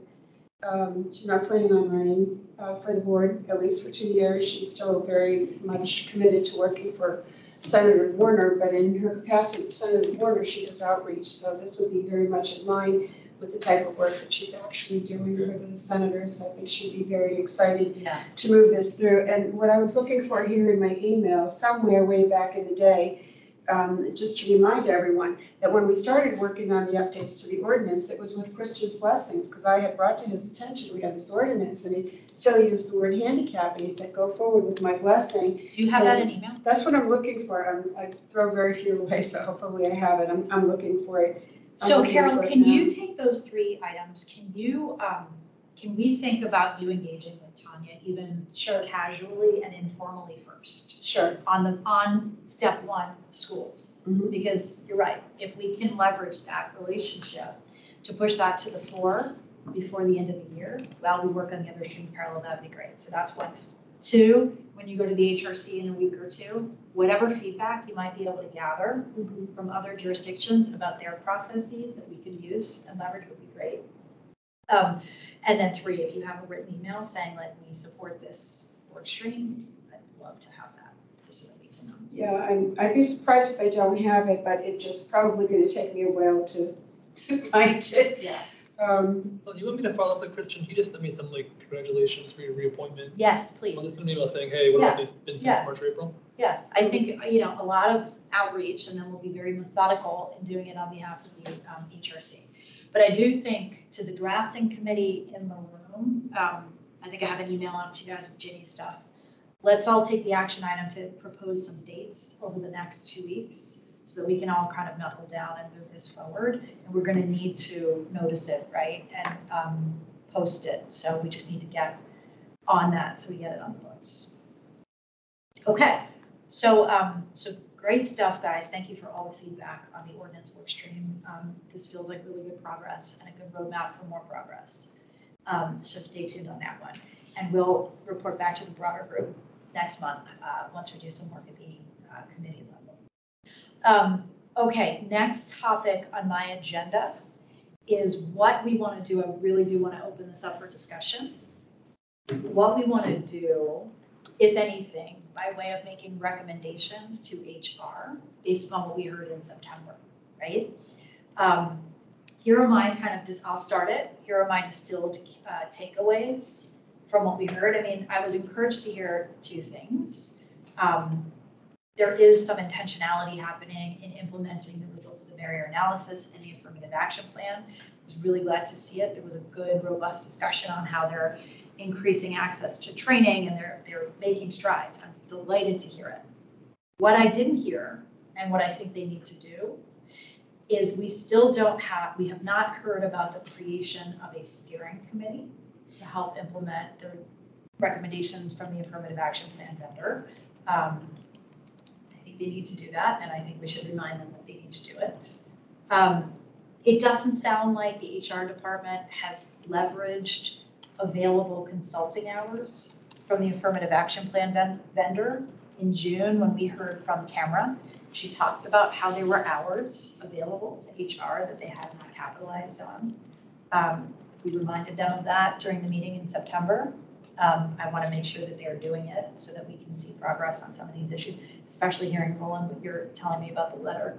G: She's not planning on running for the board, at least for 2 years. She's still very much committed to working for Senator Warner, but in her capacity as Senator Warner, she does outreach. So this would be very much in line with the type of work that she's actually doing for the senators. I think she'd be very excited
A: Yeah.
G: to move this through. And what I was looking for here in my email, somewhere way back in the day, just to remind everyone that when we started working on the updates to the ordinance, it was with Christian's blessings, because I had brought to his attention, we have this ordinance, and he still used the word handicap, and he said, go forward with my blessing.
A: Do you have that in email?
G: That's what I'm looking for. I throw very few away, so hopefully I have it. I'm looking for it. I'm
A: So
G: looking
A: Carol,
G: for it
A: can
G: now.
A: you take those 3 items? Can we think about you engaging with Tanya even casually and informally first
G: Sure.
A: on step 1, schools?
G: Mhm.
A: Because you're right, if we can leverage that relationship to push that to the fore before the end of the year, while we work on the other stream parallel, that'd be great. So that's 1. 2, when you go to the HRC in a week or 2, whatever feedback you might be able to gather
G: Mhm.
A: from other jurisdictions about their processes that we could use and leverage would be great. And then 3, if you have a written email saying, let me support this work stream, I'd love to have that, just so that we can know.
G: Yeah, I'd be surprised if I don't have it, but it's just probably going to take me a while to find it.
A: Yeah.
B: Well, you want me to follow up with Christian? He just sent me some like congratulations for your reappointment.
A: Yes,
B: Well, this
A: please.
B: is an email saying, hey, what have they been since
A: Yeah.
B: March or April?
A: Yeah, I think, a lot of outreach, and then we'll be very methodical in doing it on behalf of the HRC. But I do think to the drafting committee in the room, I think I have an email out to you guys with Ginny's stuff. Let's all take the action item to propose some dates over the next 2 weeks so that we can all kind of knuckle down and move this forward. And we're going to need to notice it, right? And post it. So we just need to get on that so we get it on the books. Okay, so great stuff, guys. Thank you for all the feedback on the ordinance work stream. This feels like really good progress and a good roadmap for more progress. So stay tuned on that one. And we'll report back to the broader group next month once we do some work at the committee level. Okay, next topic on my agenda is what we want to do. I really do want to open this up for discussion. What we want to do, if anything, by way of making recommendations to HR based upon what we heard in September, right? Here are my I'll start it. Here are my distilled takeaways from what we heard. I mean, I was encouraged to hear two things. There is some intentionality happening in implementing the results of the barrier analysis in the affirmative action plan. I was really glad to see it. There was a good, robust discussion on how they're increasing access to training and they're making strides. I'm delighted to hear it. What I didn't hear, and what I think they need to do, is we have not heard about the creation of a steering committee to help implement the recommendations from the affirmative action plan vendor. I think they need to do that, and I think we should remind them that they need to do it. It doesn't sound like the HR department has leveraged available consulting hours from the affirmative action plan vendor. In June, when we heard from Tamara, she talked about how there were hours available to HR that they had not capitalized on. We reminded them of that during the meeting in September. I want to make sure that they're doing it so that we can see progress on some of these issues, especially hearing, Roland, what you're telling me about the letter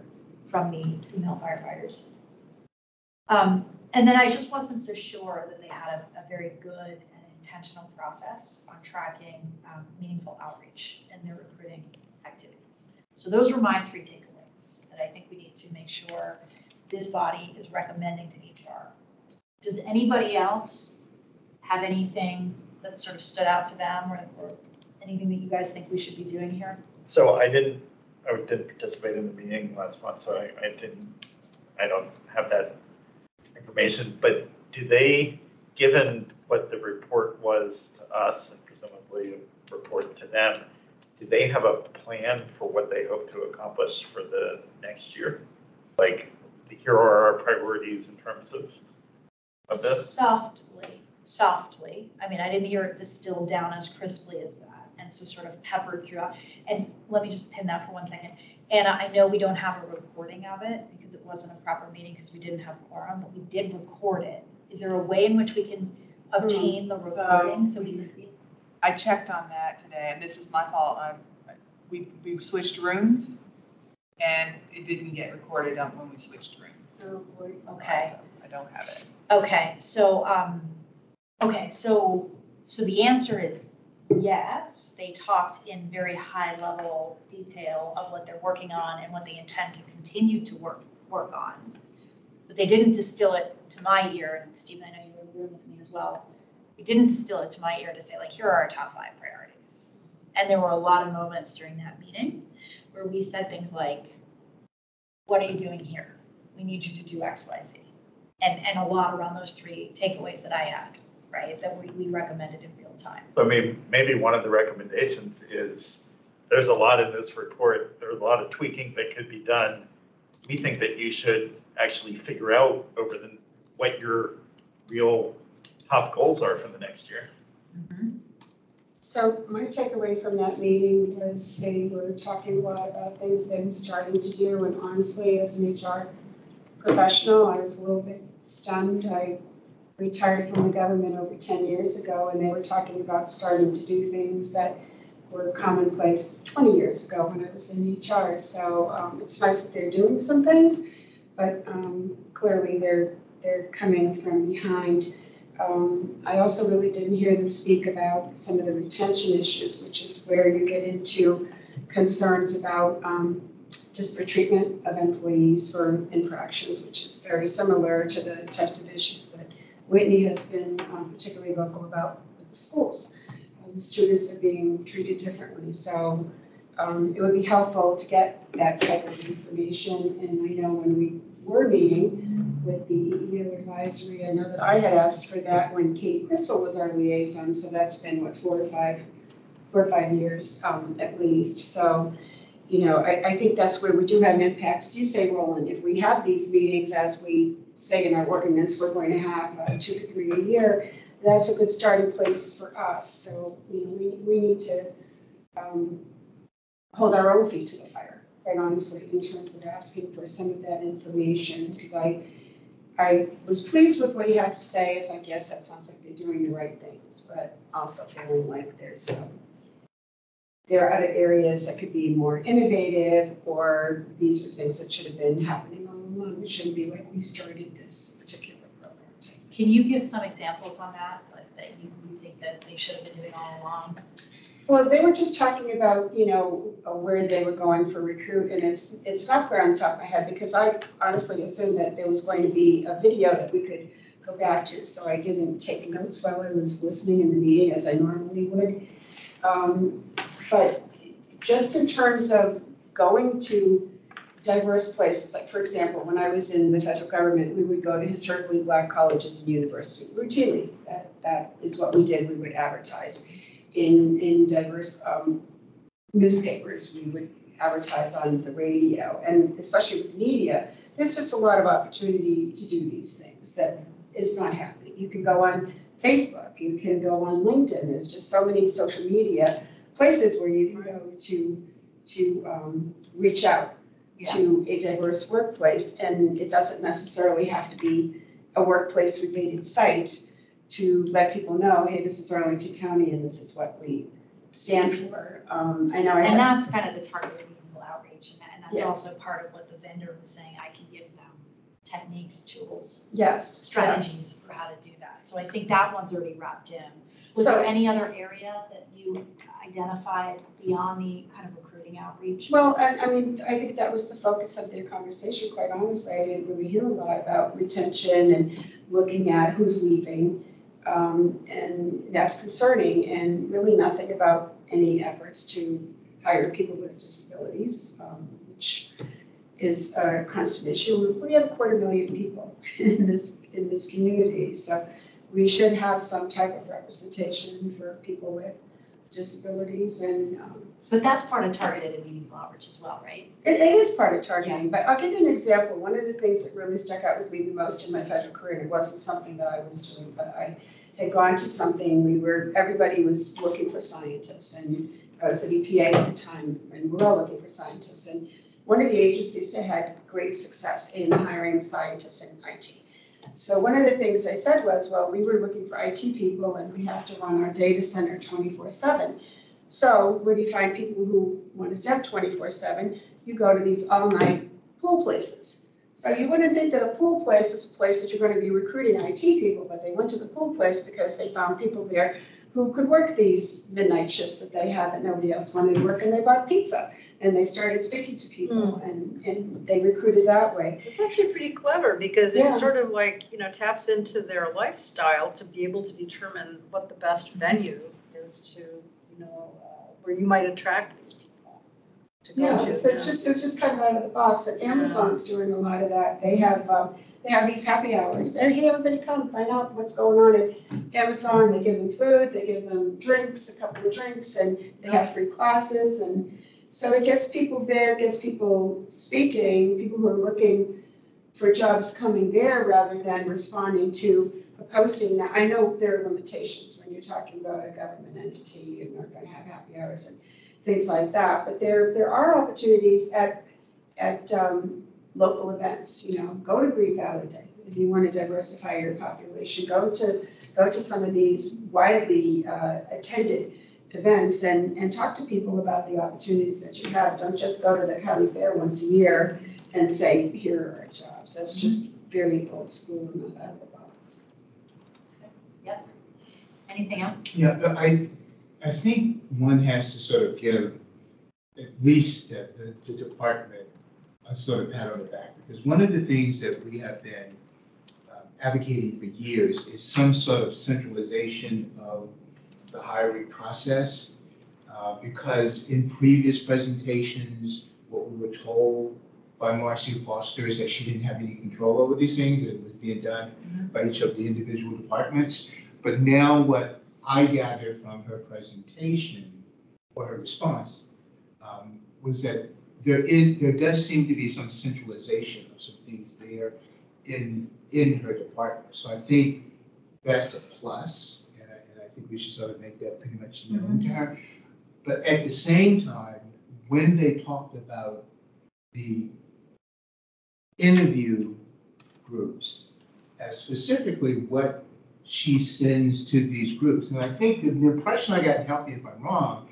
A: from the female firefighters. And then I just wasn't so sure that they had a very good and intentional process on tracking meaningful outreach in their recruiting activities. So those were my three takeaways that I think we need to make sure this body is recommending to HR. Does anybody else have anything that sort of stood out to them or anything that you guys think we should be doing here?
D: So I didn't participate in the meeting last month, so I don't have that information, but do they, given what the report was to us and presumably a report to them, do they have a plan for what they hope to accomplish for the next year? Like, here are our priorities in terms of this? Softly. I mean, I didn't hear it distilled down as crisply as that, and so sort of peppered throughout. And let me just pin that for 1 second. Anna, I know we don't have a recording of it because it wasn't a proper meeting because we didn't have quorum, but we did record it. Is there a way in which we can obtain the recording so we can see it?
I: I checked on that today, and this is my fault. We switched rooms, and it didn't get recorded when we switched rooms.
G: Oh, boy.
A: Okay.
I: So I don't have it.
A: Okay, so so the answer is yes. They talked in very high level detail of what they're working on and what they intend to continue to work on. But they didn't distill it to my ear, and Stephen, I know you were in the room with me as well. We didn't distill it to my ear to say, like, here are our top 5 priorities. And there were a lot of moments during that meeting where we said things like, what are you doing here? We need you to do X, Y, Z. And a lot around those 3 takeaways that I had, right, that we recommended in real time.
D: So maybe one of the recommendations is there's a lot in this report. There's a lot of tweaking that could be done. We think that you should actually figure out what your real top goals are for the next year.
A: Mm-hmm.
G: So my takeaway from that meeting was they were talking a lot about things they were starting to do, and honestly, as an HR professional, I was a little bit stunned. I retired from the government over 10 years ago, and they were talking about starting to do things that were commonplace 20 years ago when I was in HR. So it's nice that they're doing some things, but clearly they're coming from behind. I also really didn't hear them speak about some of the retention issues, which is where you get into concerns about disparate treatment of employees for infractions, which is very similar to the types of issues that Whitney has been particularly vocal about with the schools. Students are being treated differently, so it would be helpful to get that type of information. And I know when we were meeting with the EEO advisory, I know that I had asked for that when Katie Crystal was our liaison, so that's been, what, 4 or 5 years at least. So, you know, I think that's where we do have an impact. As you say, Roland, if we have these meetings, as we say in our ordinance, we're going to have 2 to 3 a year, that's a good starting place for us. So, you know, we need to hold our own feet to the fire, quite honestly, in terms of asking for some of that information, because I was pleased with what he had to say. It's like, yes, that sounds like they're doing the right things, but also feeling like there are other areas that could be more innovative, or these are things that should have been happening all along. It shouldn't be like we started this particular program.
A: Can you give some examples on that, like that you think that they should have been doing all along?
G: Well, they were just talking about, you know, where they were going for recruit, and it's not clear on the top of my head, because I honestly assumed that there was going to be a video that we could go back to, so I didn't take notes while I was listening in the meeting as I normally would. But just in terms of going to diverse places, like for example, when I was in the federal government, we would go to historically Black colleges and universities routinely. That is what we did. We would advertise in diverse newspapers. We would advertise on the radio, and especially with media, there's just a lot of opportunity to do these things that is not happening. You can go on Facebook, you can go on LinkedIn. There's just so many social media places where you can go to reach out to a diverse workplace, and it doesn't necessarily have to be a workplace related site to let people know, hey, this is Arlington County and this is what we stand for. I know
A: And that's kind of the targeted meaningful outreach, and that's
G: Yeah.
A: also part of what the vendor was saying. I can give them techniques, tools,
G: Yes.
A: strategies for how to do that. So I think that one's already wrapped in. Was
G: So-
A: there any other area that you identified beyond the kind of recruiting outreach?
G: Well, I mean, I think that was the focus of their conversation, quite honestly. I didn't really hear a lot about retention and looking at who's leaving. And that's concerning, and really nothing about any efforts to hire people with disabilities, which is a constant issue. We have 250,000 people in this community, so we should have some type of representation for people with disabilities. And
A: But that's part of targeted and meaningful outreach as well, right?
G: it is part of targeting, but I'll give you an example. One of the things that really stuck out with me the most in my federal career, it wasn't something that I was doing, but I had gone to something, everybody was looking for scientists, and I was at EPA at the time, and we're all looking for scientists. And one of the agencies that had great success in hiring scientists in IT. So one of the things they said was, well, we were looking for IT people, and we have to run our data center 24/7. So where do you find people who want to step 24/7? You go to these all-night pool places. So you wouldn't think that a pool place is a place that you're going to be recruiting IT people, but they went to the pool place because they found people there who could work these midnight shifts that they had that nobody else wanted to work, and they bought pizza. And they started speaking to people, and they recruited that way.
E: It's actually pretty clever, because
G: Yeah.
E: it sort of like, you know, taps into their lifestyle to be able to determine what the best venue is to, you know, where you might attract these people to go
G: Yeah,
E: to.
G: so it's just kind of out of the box, and Amazon's doing a lot of that. They have these happy hours, and hey, everybody come find out what's going on at Amazon. They give them food, they give them drinks, a couple of drinks, and they have free classes, and so it gets people there, gets people speaking, people who are looking for jobs coming there rather than responding to a posting. Now, I know there are limitations when you're talking about a government entity, you're not gonna have happy hours and things like that, but there are opportunities at local events. You know, go to Green Valley Day if you want to diversify your population. Go to some of these widely attended events and talk to people about the opportunities that you have. Don't just go to the county fair once a year and say, here are our jobs. That's just very old school and not out of the box.
A: Yep. Anything else?
H: Yeah, but I think one has to sort of give at least the department a sort of pat on the back, because one of the things that we have been advocating for years is some sort of centralization of the hiring process. Because in previous presentations, what we were told by Marcy Foster is that she didn't have any control over these things, that it was being done by each of the individual departments. But now what I gather from her presentation or her response was that there does seem to be some centralization of some things there in her department. So I think that's a plus, and I think we should sort of make that pretty much known to her. But at the same time, when they talked about the interview groups, specifically what she sends to these groups, and I think the impression I got, and help me if I'm wrong,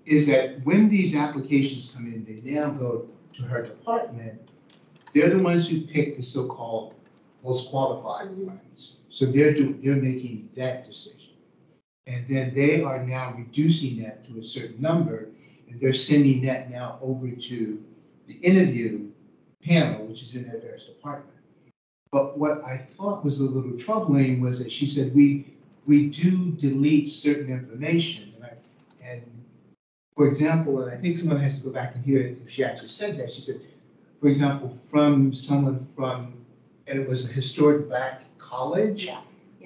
H: is that when these applications come in, they now go to her department. They're the ones who pick the so-called most qualified ones. So they're making that decision. And then they are now reducing that to a certain number, and they're sending that now over to the interview panel, which is in their various department. But what I thought was a little troubling was that she said, we do delete certain information. And for example, and I think someone has to go back and hear it if she actually said that, she said, for example, from someone from, and it was a historic Black college,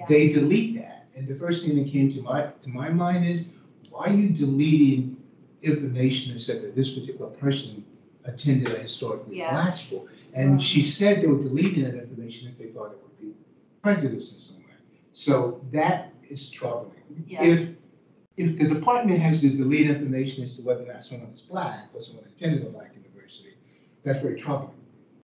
H: they delete that. And the first thing that came to my mind is, why are you deleting information that said that this particular person attended a historically Black school? And she said they were deleting that information if they thought it would be prejudice in some way. So that is troubling. If the department has to delete information as to whether or not someone is Black or someone attended a Black university, that's very troubling.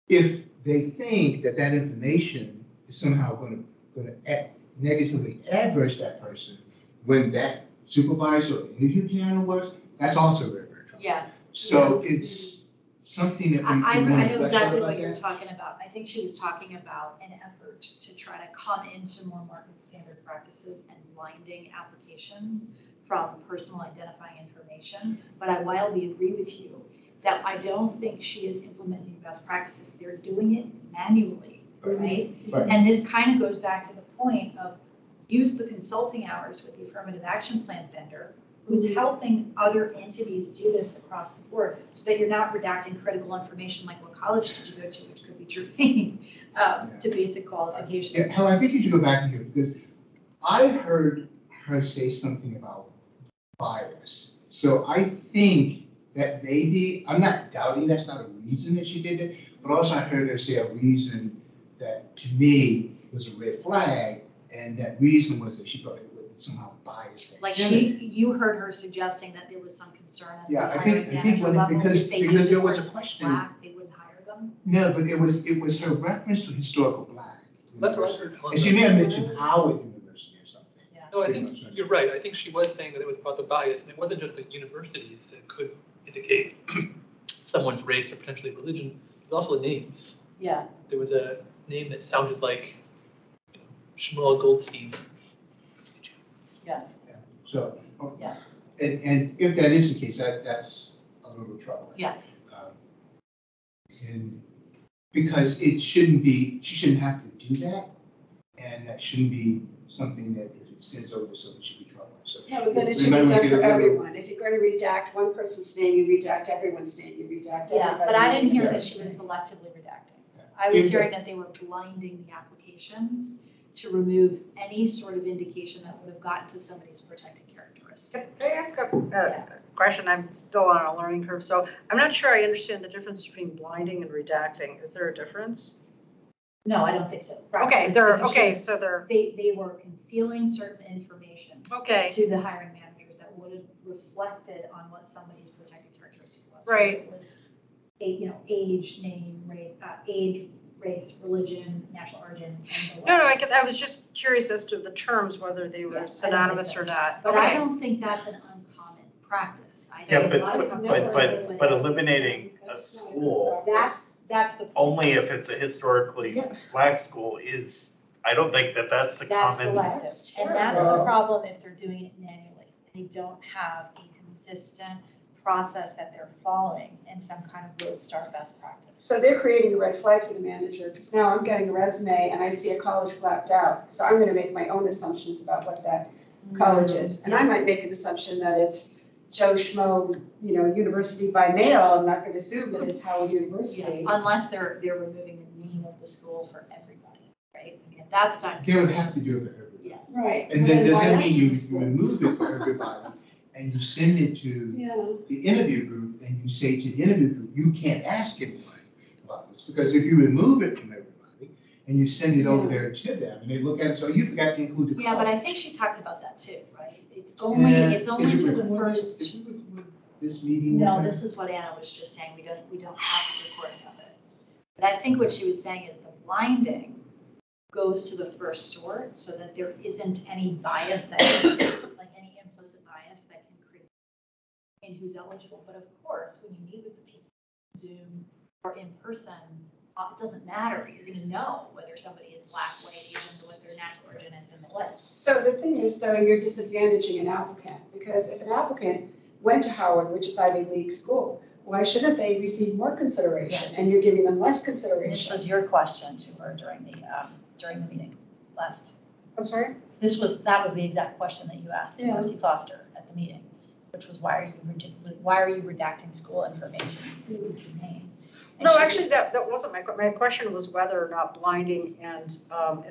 H: If they think that that information is somehow going to negatively adverse that person when that supervisor or interview panel was, that's also very, very troubling. So it's something that
A: I
H: we
A: know
H: want to flesh out
A: exactly
H: about
A: what you're
H: that.
A: talking about. I think she was talking about an effort to try to come into more market standard practices and blinding applications from personal identifying information. But I wildly agree with you that I don't think she is implementing best practices. They're doing it manually, right? And this kind of goes back to the point of use the consulting hours with the affirmative action plan vendor who's helping other entities do this across the board so that you're not redacting critical information like what college did you go to, which could be germane to basic qualifications.
H: Yeah, Helen, I think you should go back here because I heard her say something about bias. So I think that maybe, I'm not doubting that's not a reason that she did it, but also I heard her say a reason that to me was a red flag, and that reason was that she thought it would somehow bias that
A: Like
H: candidate.
A: you heard her suggesting that there was some concern at the
H: Yeah, I
A: hiring
H: think
A: manager level,
H: because
A: if they knew
H: there
A: this
H: was a
A: person was
H: question.
A: Black, they wouldn't hire them.
H: No, but it was her reference to historical Black.
B: That's what I heard.
H: And she may have mentioned Howard University or something.
B: No, I think you're right. I think she was saying that it was about the bias, and it wasn't just the universities that could indicate someone's race or potentially religion. It was also the names.
A: Yeah.
B: There was a name that sounded like Shmuel Goldstein.
H: So,
A: Yeah.
H: and if that is the case, that's a little troubling.
A: Yeah.
H: And because it shouldn't be, she shouldn't have to do that, and that shouldn't be something that if it sends over, so it should be troubling. So
G: Yeah, but then it
H: we
G: should
H: might
G: be
H: wanna
G: done
H: get a
G: for
H: little-
G: everyone. If you're going to redact one person's name, you redact everyone's name, you redact everybody's name.
A: Yeah, but I didn't hear that
H: Yes.
A: she was selectively redacting. I was hearing that they were blinding the applications to remove any sort of indication that would have gotten to somebody's protected characteristic.
E: Can I ask a question? I'm still on a learning curve, so I'm not sure I understand the difference between blinding and redacting. Is there a difference?
A: No, I don't think so.
E: Okay, so they're,
A: They were concealing certain information
E: okay,
A: to the hiring managers that would have reflected on what somebody's protected characteristic was.
E: Right.
A: Whether it was age, name, race, religion, national origin. And the
E: no,
A: like.
E: I was just curious as to the terms, whether they
A: Yeah, I
E: were
A: don't
E: synonymous
A: think so.
E: or not.
A: But I
E: Okay.
A: don't think that's an uncommon practice. I
D: Yeah,
A: think a lot of companies do it,
D: but eliminating a school
A: That's the.
D: only if it's a historically Black school is, I don't think that's a
A: That's
D: common.
A: selective,
G: That's
A: and that's the problem if they're doing it manually. They don't have a consistent process that they're following and some kind of lodestar best practice.
G: So they're creating a red flag for the manager, because now I'm getting a resume and I see a college blacked out. So I'm gonna make my own assumptions about what that college is. And I might make an assumption that it's Joe Schmo, university by mail. I'm not gonna assume that it's Howard University.
A: Unless they're removing the name of the school for everybody, right? I mean, if that's done.
H: They would have to do it for everybody.
A: Yeah.
G: Right.
H: And then does
G: why
H: that
G: else
H: mean you
G: is the
H: remove it for everybody and you send it to
G: Yeah.
H: the interview group and you say to the interview group, you can't ask anybody about this? Because if you remove it from everybody and you send it over there to them and they look at it, so you forgot to include the college.
A: Yeah, but I think she talked about that too, right? It's only
H: Is
A: to
H: it
A: the
H: recorded?
A: first.
H: Is it recorded, this meeting?
A: No, this is what Anna was just saying, we don't have the recording of it. But I think what she was saying is the blinding goes to the first sort so that there isn't any bias that, like any implicit bias that can creep in who's eligible. But of course, when you meet with the people, Zoom or in person, it doesn't matter, you're gonna know whether somebody is black, white, Asian, what their national origin is in the list.
G: So the thing is, though, you're disadvantaging an applicant, because if an applicant went to Howard, which is Ivy League school, why shouldn't they receive more consideration? And you're giving them less
A: This
G: consideration.
A: was your question to her during the meeting last.
G: I'm sorry?
A: That was the exact question that you asked to
G: Yeah.
A: Marcy Foster at the meeting, which was why are you redacting school information with your name? And
E: No,
A: she-
E: actually, that wasn't my question was whether or not blinding and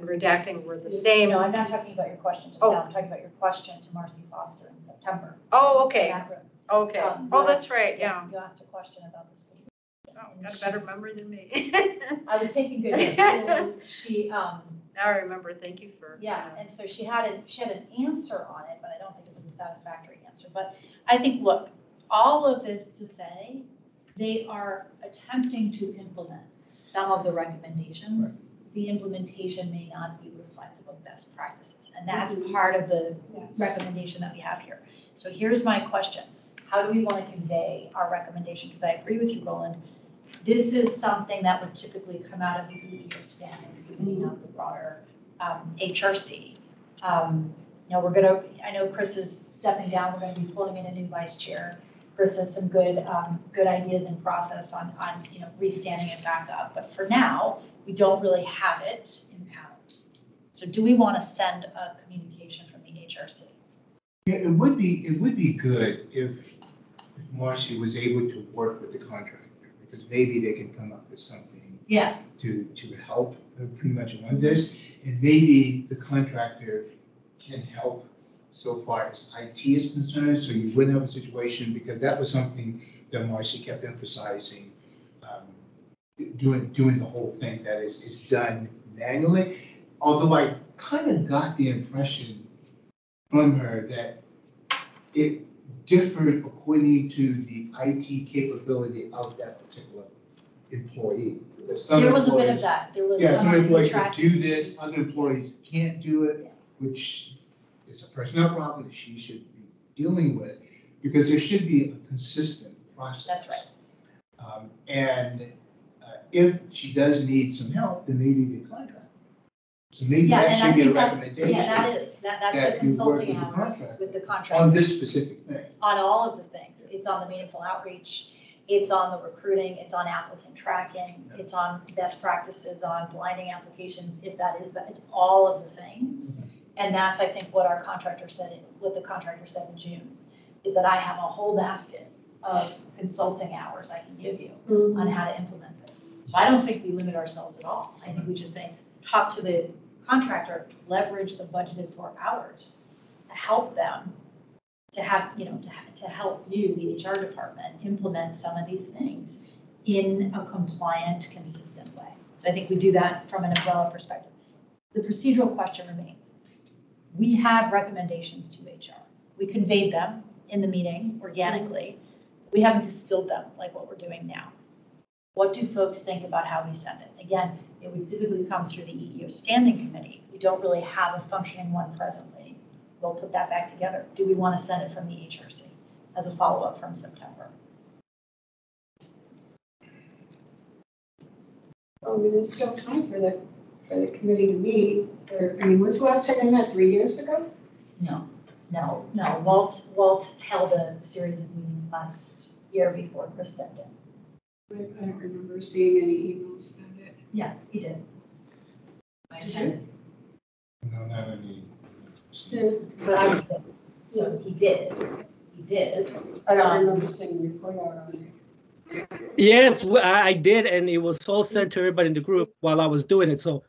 E: redacting were the same.
A: No, I'm not talking about your question just
E: Oh.
A: now, I'm talking about your question to Marcy Foster in September.
E: Oh,
A: in
E: okay,
A: that room.
E: okay.
A: You
E: Oh, that's
A: asked-
E: right, yeah.
A: You asked a question about the school.
E: Oh, got a better memory than me.
A: I was taking good notes. She,
E: Now I remember, thank you for.
A: yeah, and so she had an answer on it, but I don't think it was a satisfactory answer. But I think, look, all of this to say, they are attempting to implement some of the recommendations. The implementation may not be reflective of best practices, and that's part of the
G: Yes.
A: recommendation that we have here. So here's my question. How do we want to convey our recommendation? Because I agree with you, Roland. This is something that would typically come out of the EEO standing committee, not the broader HRC. I know Chris is stepping down. We're going to be pulling in a new vice chair. Chris has some good ideas in process on restanding it back up. But for now, we don't really have it in power. So do we want to send a communication from the HRC?
H: Yeah, it would be good if Marcy was able to work with the contractor, because maybe they can come up with something
A: Yeah.
H: to help pretty much on this. And maybe the contractor can help so far as IT is concerned, so you wouldn't have a situation, because that was something that Marcy kept emphasizing, doing the whole thing that is done manually. Although I kind of got the impression from her that it differed according to the IT capability of that particular employee. Because some
A: There was a bit of
H: employees-
A: that. There was
H: Yeah,
A: some
H: some employees can
A: tracking
H: do this,
A: issues.
H: other employees can't do it, which is a personnel problem that she should be dealing with, because there should be a consistent process.
A: That's right.
H: If she does need some help, then maybe the contract. So maybe
A: Yeah,
H: that
A: and I
H: should be a
A: think that's,
H: recommendation
A: yeah, that's
H: that
A: the
H: you work
A: consulting
H: with the
A: hours
H: contractor
A: with the
H: on
A: contract,
H: this specific thing.
A: on all of the things. It's on the meaningful outreach, it's on the recruiting, it's on applicant tracking, it's on best practices, on blinding applications, if that is, it's all of the things. And that's, I think, what our contractor said, what the contractor said in June, is that I have a whole basket of consulting hours I can give you on how to implement this. So I don't think we limit ourselves at all. I think we just say, talk to the contractor, leverage the budgeted for hours to help them, to have, to help you, the HR department, implement some of these things in a compliant, consistent way. So I think we do that from an umbrella perspective. The procedural question remains. We have recommendations to HR. We conveyed them in the meeting organically. We haven't distilled them like what we're doing now. What do folks think about how we send it? Again, it would typically come through the EEO standing committee. We don't really have a functioning one presently. We'll put that back together. Do we want to send it from the HRC as a follow-up from September?
G: Well, I mean, there's still time for the committee to meet. When's the last time I met? 3 years ago?
A: No. Walt held a series of meetings last year before Chris stepped in.
G: I don't remember seeing any emails about it.
A: Yeah, he did. I attended,
H: No, not any.
A: but I was there. So he did.
G: I don't remember seeing a report out on it.
C: Yes, I did, and it was all sent to everybody in the group while I was doing it. So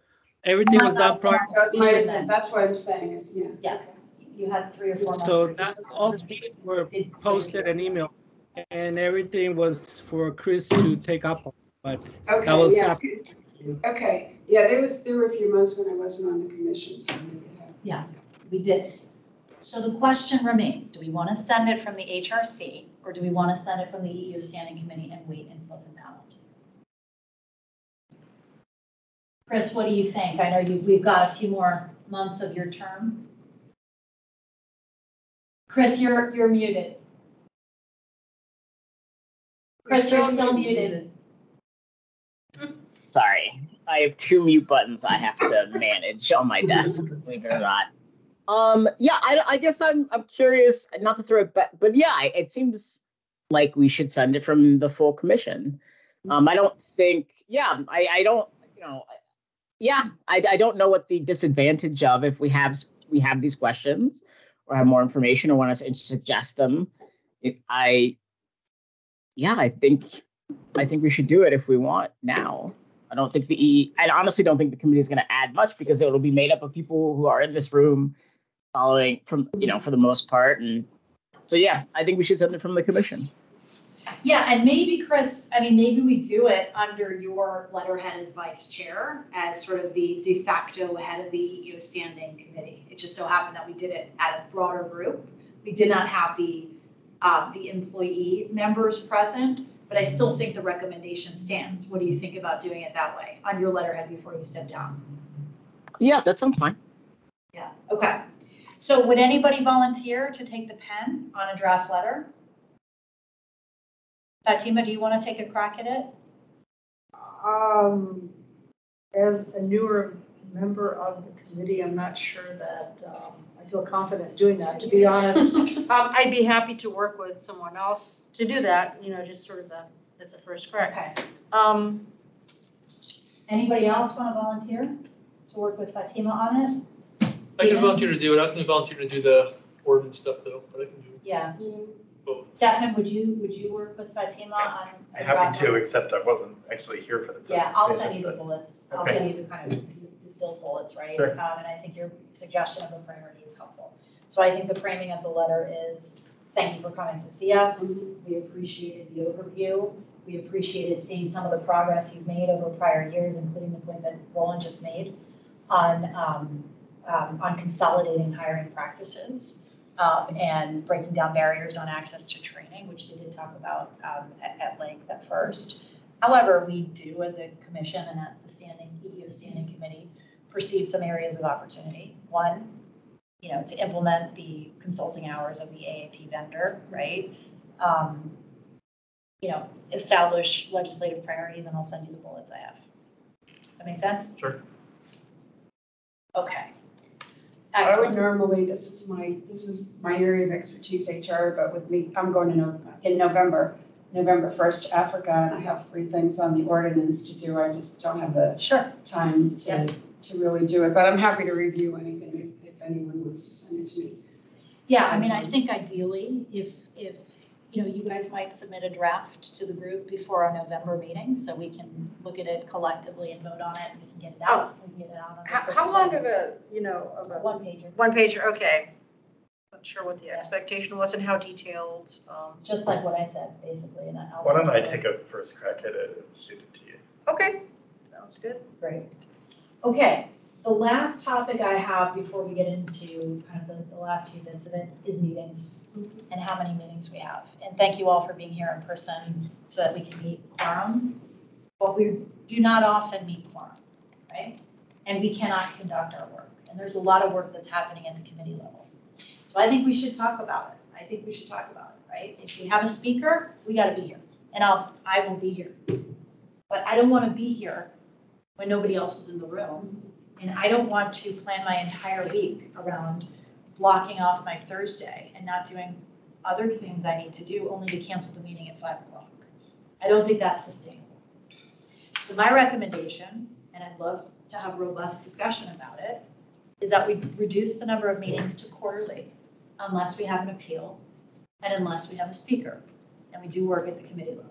C: everything was done prior.
G: That's what I'm saying is, yeah.
A: Yeah. You had 3 or 4 months.
C: So that all the meetings were posted and emailed, and everything was for Chris to take up on. But
G: Okay,
C: that was
G: yeah.
C: after.
G: Okay, yeah, there were a few months when I wasn't on the commission, so maybe I have.
A: Yeah, we did. So the question remains, do we want to send it from the HRC or do we want to send it from the EU Standing Committee and wait until it's impaneled? Chris, what do you think? I know we've got a few more months of your term. Chris, you're muted. Chris, you're still muted.
F: Sorry, I have 2 mute buttons I have to manage on my desk, believe it or not. Yeah, I guess I'm curious, not to throw it back, but yeah, it seems like we should send it from the full commission. I don't think, yeah, I don't, yeah, I don't know what the disadvantage of if we have these questions or have more information or want to suggest them. I think we should do it if we want now. I honestly don't think the committee is going to add much because it will be made up of people who are in this room following from, for the most part. And so, yeah, I think we should send it from the commission.
A: Yeah, and maybe, Chris, maybe we do it under your letterhead as vice chair, as sort of the de facto head of the EU Standing Committee. It just so happened that we did it at a broader group. We did not have the employee members present, but I still think the recommendation stands. What do you think about doing it that way on your letterhead before you step down?
F: Yeah, that sounds fine.
A: Yeah, okay. So would anybody volunteer to take the pen on a draft letter? Fatima, do you want to take a crack at it?
E: As a newer member of the committee, I'm not sure that I feel confident doing that, to be honest. I'd be happy to work with someone else to do that, just sort of as a first crack.
A: Okay. Anybody else want to volunteer to work with Fatima on it?
B: I can volunteer to do it. I was going to volunteer to do the ordinance stuff though, but I can do
A: Yeah.
B: both.
A: Stefan, would you work with Fatima on?
D: I'm happy to, except I wasn't actually here for the presentation.
A: Yeah, I'll send you the bullets. I'll
D: Okay.
A: send you the kind of distilled bullets, right?
D: Sure.
A: And I think your suggestion of a priority is helpful. So I think the framing of the letter is, thank you for coming to see us. We appreciated the overview. We appreciated seeing some of the progress you've made over prior years, including the point that Roland just made on consolidating hiring practices. And breaking down barriers on access to training, which they did talk about at length at first. However, we do as a commission and as the EU Standing Committee perceive some areas of opportunity. One, to implement the consulting hours of the AAP vendor, right? Establish legislative priorities, and I'll send you the bullets I have. That make sense?
B: Sure.
A: Okay.
G: I would normally, this is my area of expertise, HR, but with me, I'm going in November 1st to Africa, and I have 3 things on the ordinance to do. I just don't have the time to really do it, but I'm happy to review anything if anyone wants to send it to me.
A: Yeah, I think ideally, if you guys might submit a draft to the group before our November meeting, so we can look at it collectively and vote on it, and we can get it out. We can get it out on the
E: How long of a
A: one-pager?
E: One pager, okay. Not sure what the expectation was and how detailed.
A: Just like what I said, basically, and I'll.
D: Why don't I take a first crack at it and shoot it to you?
E: Okay, sounds good.
A: Great. Okay, the last topic I have before we get into kind of the last few bits of it is meetings and how many meetings we have. And thank you all for being here in person so that we can meet quorum. But we do not often meet quorum, right? And we cannot conduct our work. And there's a lot of work that's happening at the committee level. So I think we should talk about it. Right? If we have a speaker, we got to be here. And I will be here. But I don't want to be here when nobody else is in the room. And I don't want to plan my entire week around blocking off my Thursday and not doing other things I need to do only to cancel the meeting at 5 o'clock. I don't think that's sustainable. So my recommendation, and I'd love to have a robust discussion about it, is that we reduce the number of meetings to quarterly unless we have an appeal and unless we have a speaker and we do work at the committee level.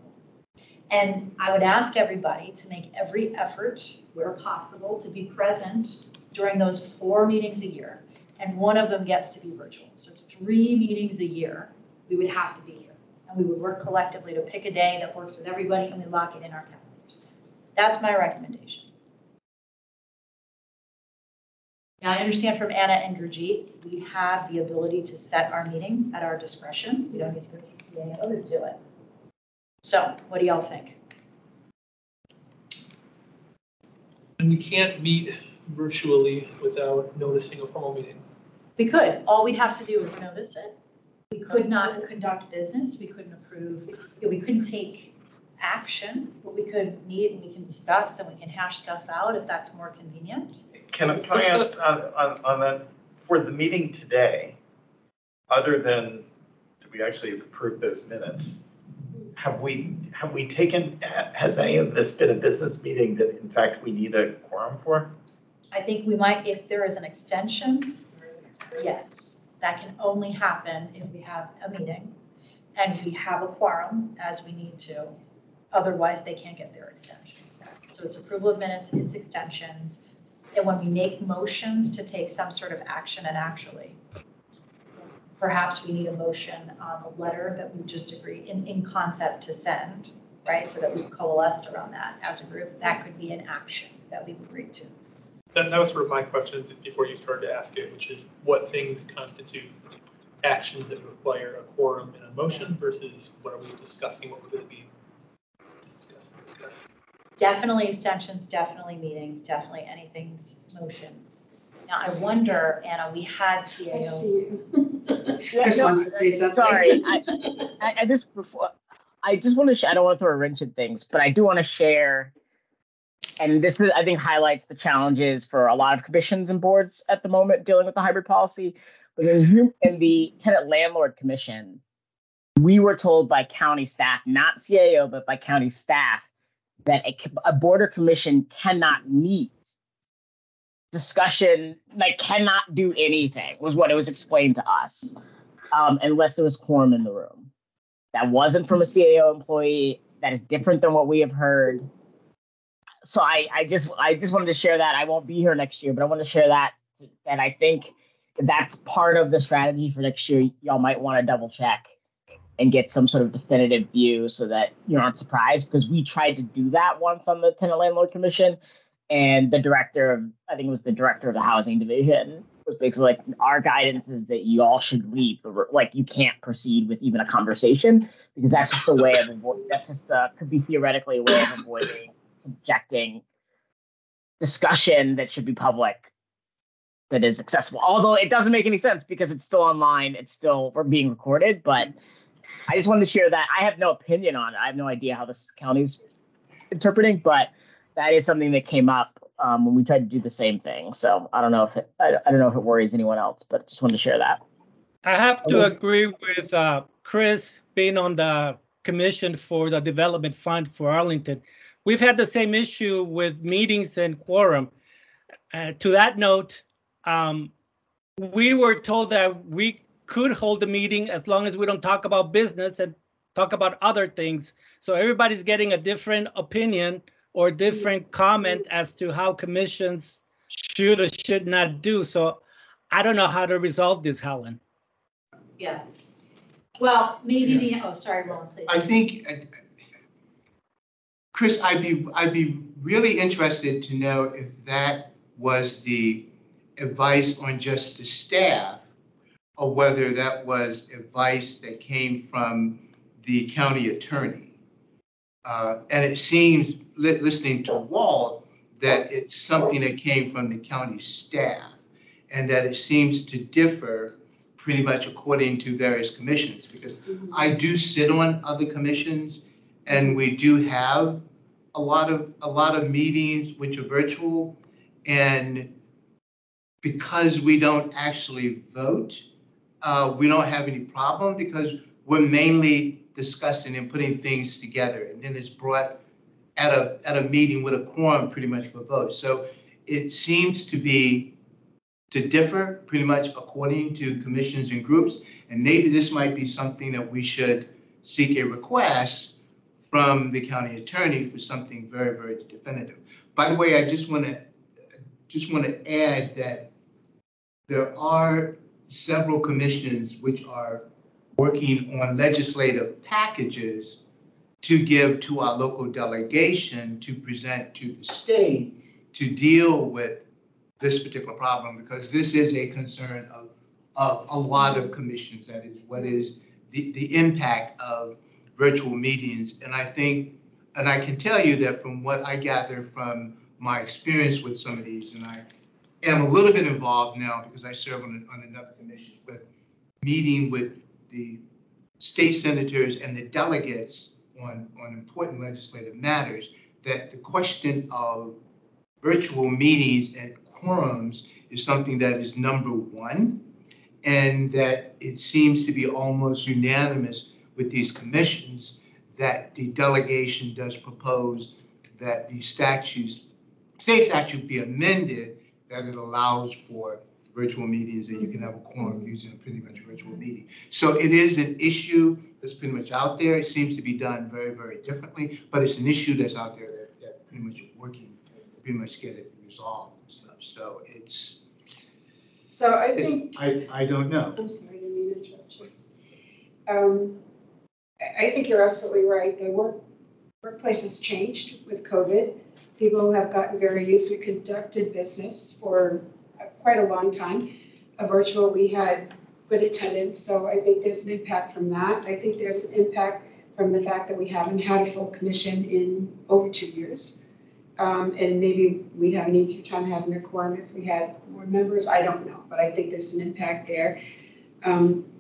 A: And I would ask everybody to make every effort where possible to be present during those 4 meetings a year. And one of them gets to be virtual. So it's 3 meetings a year we would have to be here. And we would work collectively to pick a day that works with everybody and we lock it in our calendars. That's my recommendation. Now, I understand from Anna and Gurjeet, we have the ability to set our meetings at our discretion. We don't need to go through CAO to do it. So what do y'all think?
B: And we can't meet virtually without noticing a formal meeting.
A: We could. All we'd have to do is notice it. We could not conduct business. We couldn't approve. We couldn't take action, but we could meet and we can discuss and we can hash stuff out if that's more convenient.
D: Can I ask on that, for the meeting today, other than, do we actually approve those minutes? Have we taken, has any of this been a business meeting that in fact we need a quorum for?
A: I think we might, if there is an extension, yes, that can only happen if we have a meeting and we have a quorum as we need to. Otherwise, they can't get their extension. So it's approval of minutes, it's extensions. And when we make motions to take some sort of action, and actually, perhaps we need a motion on a letter that we just agree in concept to send, right? So that we've coalesced around that as a group. That could be an action that we've agreed to.
B: That was sort of my question before you started to ask it, which is what things constitute actions that require a quorum and a motion versus what are we discussing, what we're going to be discussing.
A: Definitely extensions, definitely meetings, definitely anything's motions. Now, I wonder, Anna, we had
G: I see
A: CAO.
G: you.
F: Yeah,
G: Chris
F: no,
G: wants to say something.
F: sorry, I just want to I don't want to throw a wrench in things, but I do want to share, and this is, I think, highlights the challenges for a lot of commissions and boards at the moment dealing with the hybrid policy. But in the tenant landlord commission, we were told by county staff, not CAO, but by county staff, that a board or commission cannot meet. Discussion, like, cannot do anything, was what it was explained to us, unless there was quorum in the room. That wasn't from a CAO employee. That is different than what we have heard. So I just wanted to share that. I won't be here next year, but I want to share that. And I think that's part of the strategy for next year. Y'all might want to double check and get some sort of definitive view so that you aren't surprised, because we tried to do that once on the tenant landlord commission. And the director of, I think it was the director of the housing division, was basically like, our guidance is that you all should leave like, you can't proceed with even a conversation, because that's just a way of avoiding, that's just could be theoretically a way of avoiding subjecting discussion that should be public, that is accessible. Although it doesn't make any sense because it's still online, we're being recorded, but I just wanted to share that. I have no opinion on it. I have no idea how this county's interpreting, but that is something that came up when we tried to do the same thing. So I don't know if it worries anyone else, but just wanted to share that.
C: I have to agree with Chris being on the commission for the development fund for Arlington. We've had the same issue with meetings and quorum. To that note, we were told that we could hold the meeting as long as we don't talk about business and talk about other things. So everybody's getting a different opinion or different comment as to how commissions should or should not do. So I don't know how to resolve this, Helen.
A: Yeah. Well, maybe sorry, Roland, please.
H: I think, Chris, I'd be really interested to know if that was the advice on just the staff, or whether that was advice that came from the county attorney. And it seems, listening to Walt, that it's something that came from the county staff, and that it seems to differ pretty much according to various commissions, because I do sit on other commissions, and we do have a lot of meetings which are virtual, and because we don't actually vote, we don't have any problem because we're mainly discussing and putting things together, and then it's brought at a meeting with a quorum pretty much for vote. So it seems to differ pretty much according to commissions and groups, and maybe this might be something that we should seek a request from the county attorney for something very, very definitive. By the way, I just want to add that there are several commissions which are working on legislative packages to give to our local delegation to present to the state to deal with this particular problem, because this is a concern of a lot of commissions. That is, what is the impact of virtual meetings? And I think, and I can tell you that from what I gather from my experience with some of these, and I am a little bit involved now because I serve on another commission, but meeting with the state senators and the delegates on important legislative matters, that the question of virtual meetings and quorums is something that is number one, and that it seems to be almost unanimous with these commissions that the delegation does propose that the state statute be amended, that it allows for virtual meetings and you can have a quorum using a pretty much virtual meeting. So it is an issue that's pretty much out there. It seems to be done very, very differently, but it's an issue that's out there that pretty much is working to pretty much get it resolved and stuff. So it's.
G: So I think.
H: I don't know.
G: I'm sorry, I didn't mean to interrupt you. I think you're absolutely right. The workplace has changed with COVID. People have gotten very used. We conducted business for quite a long time. Virtual, we had good attendance, so I think there's an impact from that. I think there's an impact from the fact that we haven't had a full commission in over 2 years. And maybe we'd have an easier time having a quorum if we had more members. I don't know, but I think there's an impact there.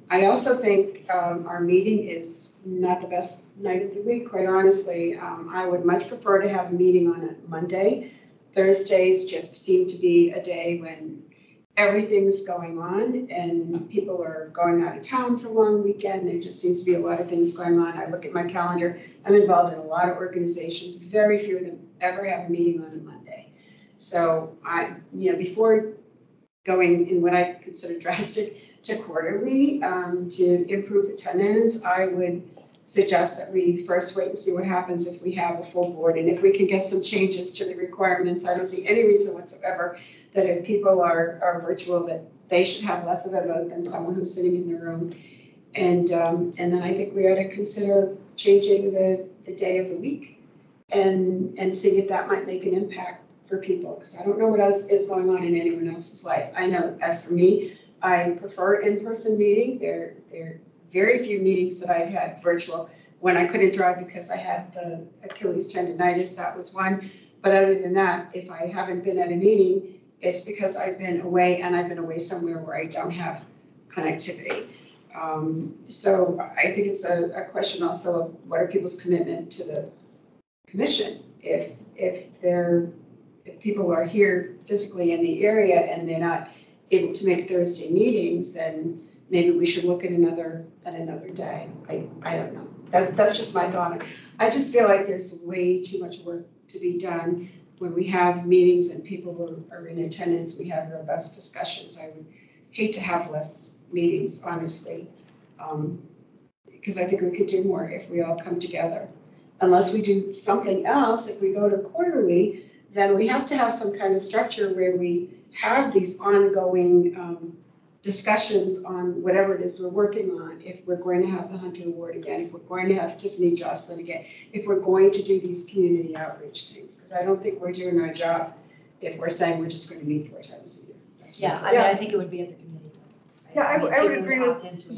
G: I also think our meeting is not the best night of the week, quite honestly. I would much prefer to have a meeting on a Monday. Thursdays just seem to be a day when everything's going on and people are going out of town for a long weekend. There just seems to be a lot of things going on. I look at my calendar. I'm involved in a lot of organizations. Very few of them ever have a meeting on a Monday. So before going in what I consider drastic to quarterly to improve attendance, I would suggest that we first wait and see what happens if we have a full board. And if we can get some changes to the requirements, I don't see any reason whatsoever that if people are virtual, that they should have less of a vote than someone who's sitting in their room. And then I think we ought to consider changing the day of the week and see if that might make an impact for people. Because I don't know what else is going on in anyone else's life. I know, as for me, I prefer in-person meeting. There are very few meetings that I've had virtual. When I couldn't drive because I had the Achilles tendonitis, that was one. But other than that, if I haven't been at a meeting, it's because I've been away, and I've been away somewhere where I don't have connectivity. So I think it's a question also of what are people's commitment to the commission. If people are here physically in the area and they're not able to make Thursday meetings, then maybe we should look at another day. I don't know. That's just my thought. I just feel like there's way too much work to be done. When we have meetings and people are in attendance, we have robust discussions. I would hate to have less meetings, honestly, because I think we could do more if we all come together. Unless we do something else, if we go to quarterly, then we have to have some kind of structure where we have these ongoing discussions on whatever it is we're working on. If we're going to have the Hunter Award again, if we're going to have Tiffany Jocelyn again, if we're going to do these community outreach things, because I don't think we're doing our job if we're saying we're just going to meet 4 times a year.
A: Yeah, I mean, I think it would be at the committee level.
E: Yeah, I would agree with.
A: It's going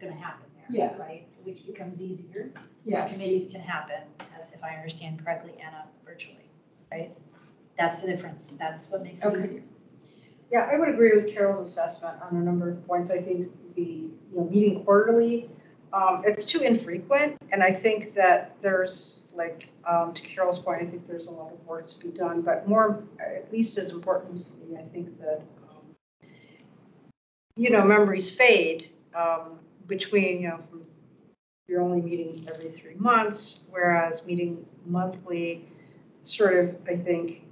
A: to happen there.
G: Yeah.
A: Right, which becomes easier.
G: Yes.
A: Committees can happen, as if I understand correctly, Anna, virtually, right? That's the difference. That's what makes it easier.
E: Yeah, I would agree with Carol's assessment on a number of points. I think the meeting quarterly, it's too infrequent, and I think that there's to Carol's point, I think there's a lot of work to be done. But more, at least as importantly, I think that memories fade between, from you're only meeting every 3 months, whereas meeting monthly sort of, I think,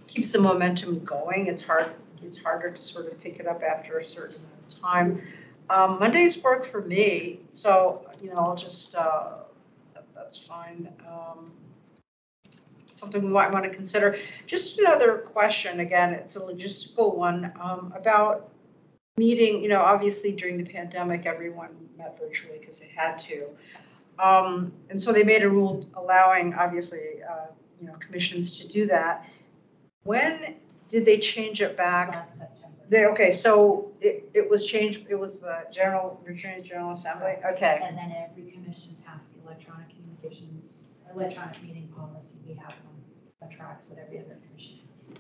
E: keeps the momentum going. It's harder to sort of pick it up after a certain amount of time. Mondays work for me, so, I'll just, that's fine. Something we might want to consider. Just another question, again, it's a logistical one, about meeting, obviously during the pandemic, everyone met virtually because they had to. And so they made a rule allowing, obviously, commissions to do that. When did they change it back?
A: Last September.
E: Okay, so it was changed, it was the Virginia General Assembly, okay.
A: And then every commission passed the electronic communications, electronic meeting policy. We have one that tracks what every other commission has.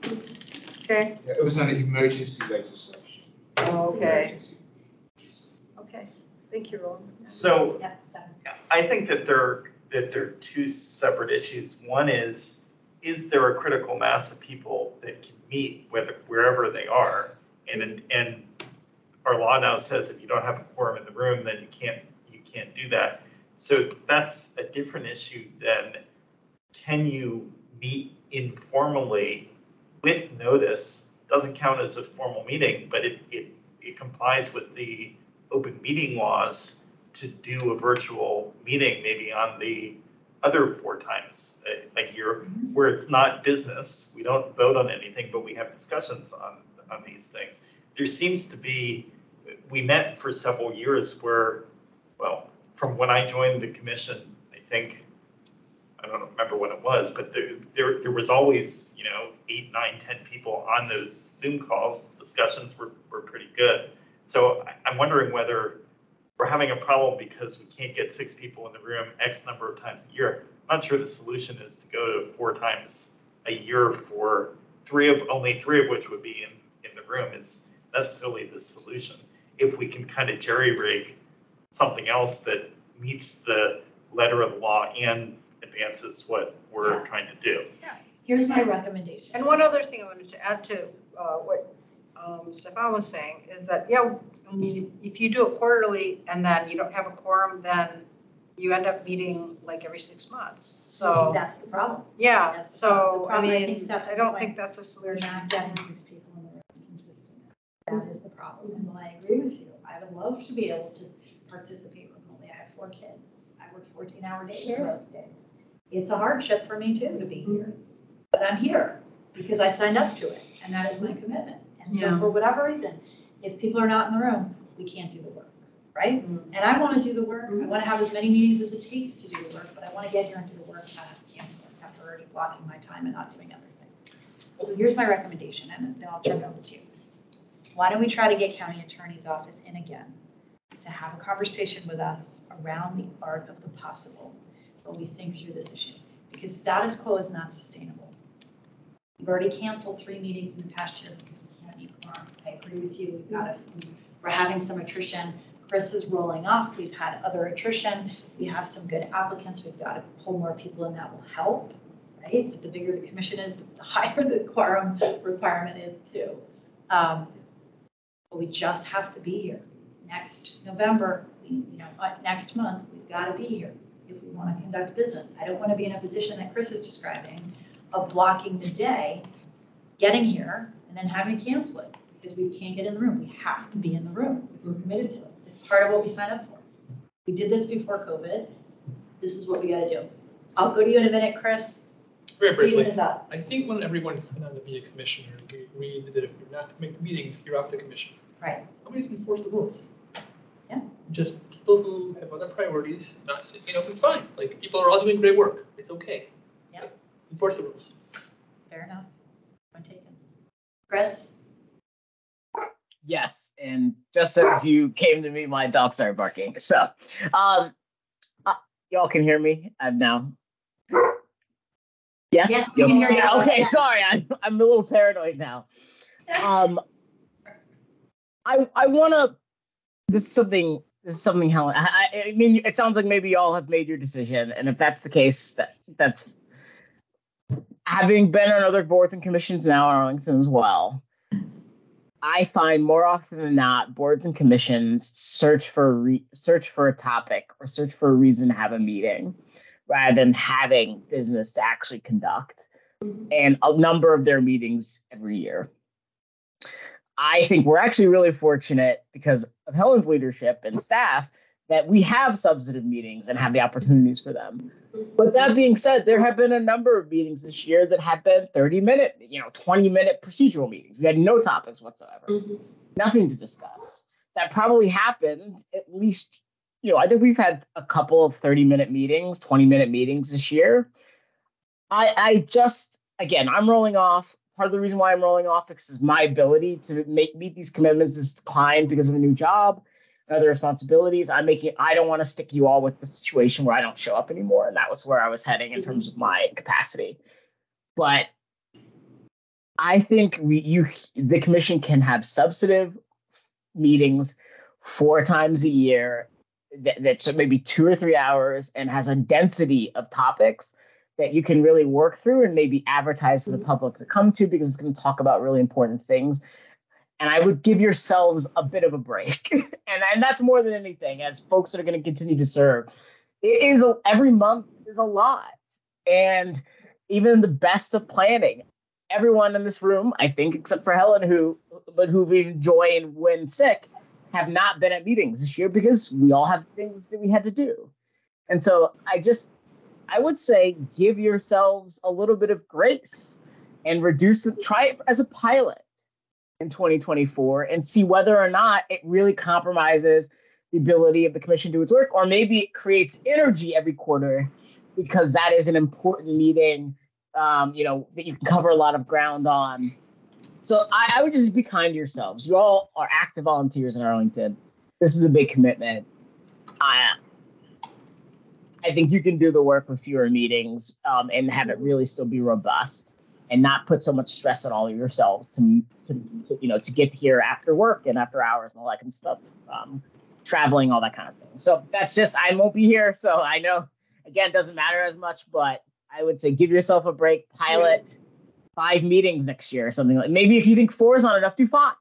E: Okay,
H: Yeah, it was on emergency legislation.
E: okay,
H: Emergency.
E: okay, thank you, Roland.
D: So
A: Yep, 7.
D: I think that there are two separate issues. One is there a critical mass of people that can meet wherever they are? And our law now says if you don't have a quorum in the room, then you can't do that. So that's a different issue than can you meet informally with notice? Doesn't count as a formal meeting, but it complies with the open meeting laws to do a virtual meeting, maybe on the other 4 times a year, where it's not business. We don't vote on anything, but we have discussions on these things. There seems to be, we met for several years where, well, from when I joined the commission, I think, I don't remember when it was, but there was always, 8, 9, 10 people on those Zoom calls. Discussions were pretty good. So I'm wondering whether we're having a problem because we can't get 6 people in the room X number of times a year. I'm not sure the solution is to go to 4 times a year for only three of which would be in the room is necessarily the solution. If we can kind of jerry rig something else that meets the letter of the law and advances what we're trying to do.
A: Here's my recommendation.
E: And one other thing I wanted to add to what Stefan was saying is that, if you do it quarterly and then you don't have a quorum, then you end up meeting like every 6 months. So
A: That's the problem.
E: yeah,
A: That's the
E: so I
A: problem. I
E: mean,
A: think Stefan's
E: I don't
A: point,
E: think that's a
A: we're
E: solution.
A: not getting 6 people in the room consistently. That is the problem. And while I agree with you, I would love to be able to participate remotely. I have 4 kids. I work 14-hour days most days. It's a hardship for me too to be here, but I'm here because I signed up to it, and that is my commitment. And so for whatever reason, if people are not in the room, we can't do the work, right? And I want to do the work. I want to have as many meetings as it takes to do the work, but I want to get here and do the work and not have to cancel it after already blocking my time and not doing other things. So here's my recommendation, and then I'll turn it over to you. Why don't we try to get county attorney's office in again to have a conversation with us around the art of the possible while we think through this issue, because status quo is not sustainable. We've already canceled 3 meetings in the past year because we can't meet quorum. I agree with you. We're having some attrition. Chris is rolling off. We've had other attrition. We have some good applicants. We've got to pull more people, and that will help, right? But the bigger the commission is, the higher the quorum requirement is too. But we just have to be here. Next November, next month, we've got to be here if we want to conduct business. I don't want to be in a position that Chris is describing of blocking the day, getting here, and then having to cancel it because we can't get in the room. We have to be in the room if we're committed to it. It's part of what we signed up for. We did this before COVID. This is what we got to do. I'll go to you in a minute, Chris.
B: Very
A: Steven
B: briefly,
A: is up.
B: I think when everyone signed on to be a commissioner, we agreed that if you're not coming to meetings, you're off the commission.
A: Right.
B: Nobody's enforced the rules.
A: Yeah.
B: Just people who have other priorities, it's fine. Like, people are all doing great work. It's okay.
A: Yep.
B: Enforce the rules.
A: Fair enough. Point taken. Chris?
F: Yes, and just as you came to me, my dog started barking. So, y'all can hear me. I'm now. Yes.
A: Yes, we can hear you.
F: Okay, sorry. I'm a little paranoid now. I want to. This is something, Helen. I mean, it sounds like maybe y'all have made your decision, and if that's the case, that's having been on other boards and commissions now in Arlington as well. I find more often than not, boards and commissions search for a topic or search for a reason to have a meeting rather than having business to actually conduct, and a number of their meetings every year. I think we're actually really fortunate because of Helen's leadership and staff that we have substantive meetings and have the opportunities for them. But that being said, there have been a number of meetings this year that have been 30-minute, 20-minute procedural meetings. We had no topics whatsoever, nothing to discuss. That probably happened at least, I think we've had a couple of 30-minute meetings, 20-minute meetings this year. Again, I'm rolling off. Part of the reason why I'm rolling off is my ability to meet these commitments is declined because of a new job and other responsibilities. I don't want to stick you all with the situation where I don't show up anymore. And that was where I was heading in terms of my capacity. But I think the commission can have substantive meetings 4 times a year that's maybe 2 or 3 hours and has a density of topics that you can really work through and maybe advertise to the public to come to, because it's going to talk about really important things. And I would give yourselves a bit of a break. and that's more than anything, as folks that are going to continue to serve. Every month is a lot. And even the best of planning, everyone in this room, I think, except for Helen, who enjoyed when sick, have not been at meetings this year because we all have things that we had to do. And so I would say give yourselves a little bit of grace and try it as a pilot in 2024 and see whether or not it really compromises the ability of the commission to do its work, or maybe it creates energy every quarter because that is an important meeting, that you can cover a lot of ground on. So I would just be kind to yourselves. You all are active volunteers in Arlington. This is a big commitment. I think you can do the work with fewer meetings and have it really still be robust and not put so much stress on all of yourselves to get here after work and after hours and all that kind of stuff, traveling, all that kind of thing. So that's just, I won't be here. So I know, again, it doesn't matter as much, but I would say give yourself a break, pilot 5 meetings next year or something. Like maybe if you think 4 is not enough, do 5,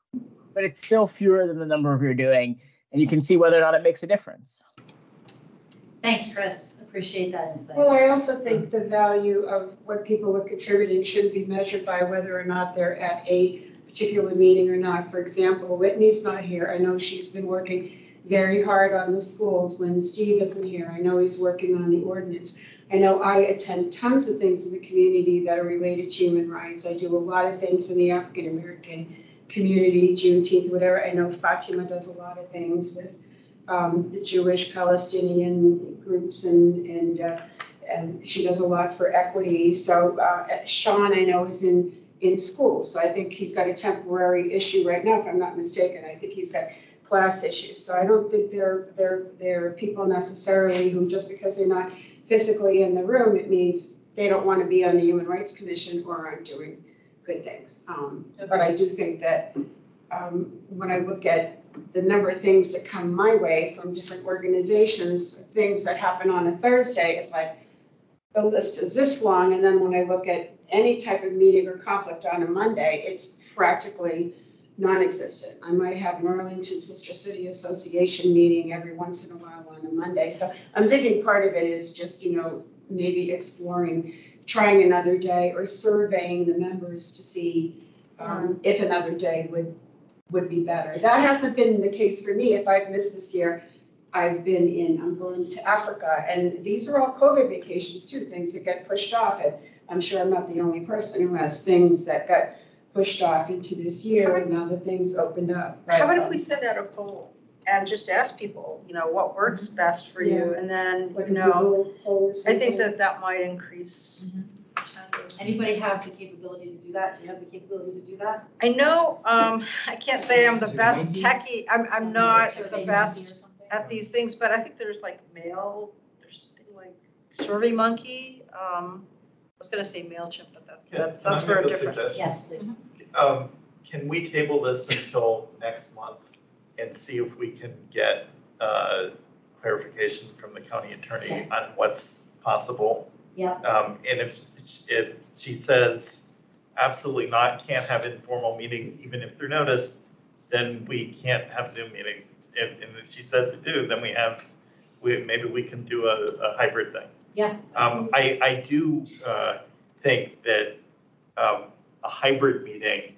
F: but it's still fewer than the number of you're doing. And you can see whether or not it makes a difference.
A: Thanks, Chris. Appreciate that insight.
G: Well, I also think the value of what people are contributing should be measured by whether or not they're at a particular meeting or not. For example, Whitney's not here. I know she's been working very hard on the schools. When Steve isn't here, I know he's working on the ordinance. I know I attend tons of things in the community that are related to human rights. I do a lot of things in the African American community, Juneteenth, whatever. I know Fatima does a lot of things with the Jewish Palestinian groups, and she does a lot for equity. So Sean, I know, is in school, so I think he's got a temporary issue right now, if I'm not mistaken. I think he's got class issues. So I don't think they're people necessarily who, just because they're not physically in the room, it means they don't want to be on the Human Rights Commission or aren't doing good things. But I do think that when I look at the number of things that come my way from different organizations, things that happen on a Thursday, it's like the list is this long. And then when I look at any type of meeting or conflict on a Monday, it's practically non-existent. I might have an Arlington Sister City Association meeting every once in a while on a Monday. So I'm thinking part of it is just, maybe exploring, trying another day or surveying the members to see if another day would be better. That hasn't been the case for me. If I've missed this year, I'm going to Africa, and these are all COVID vacations too, things that get pushed off. And I'm sure I'm not the only person who has things that got pushed off into this year, and now that things opened up.
E: How about if we send out a poll and just ask people, what works best for you, and then,
G: Like a Google poll or
E: I
G: something?
E: think that might increase.
A: Anybody have the capability to do that? Do you have the capability to do that?
E: I know, I can't say I'm the best techie, I'm not the best at these things, but I think there's there's something like SurveyMonkey. I was gonna say MailChimp, but that's for a different.
A: Yes, please.
D: Can we table this until next month and see if we can get clarification from the county attorney on what's possible?
A: Yeah.
D: And if she says absolutely not, can't have informal meetings, even if they're noticed, then we can't have Zoom meetings. And if she says to do, then maybe we can do a hybrid thing.
A: Yeah.
D: I do think that a hybrid meeting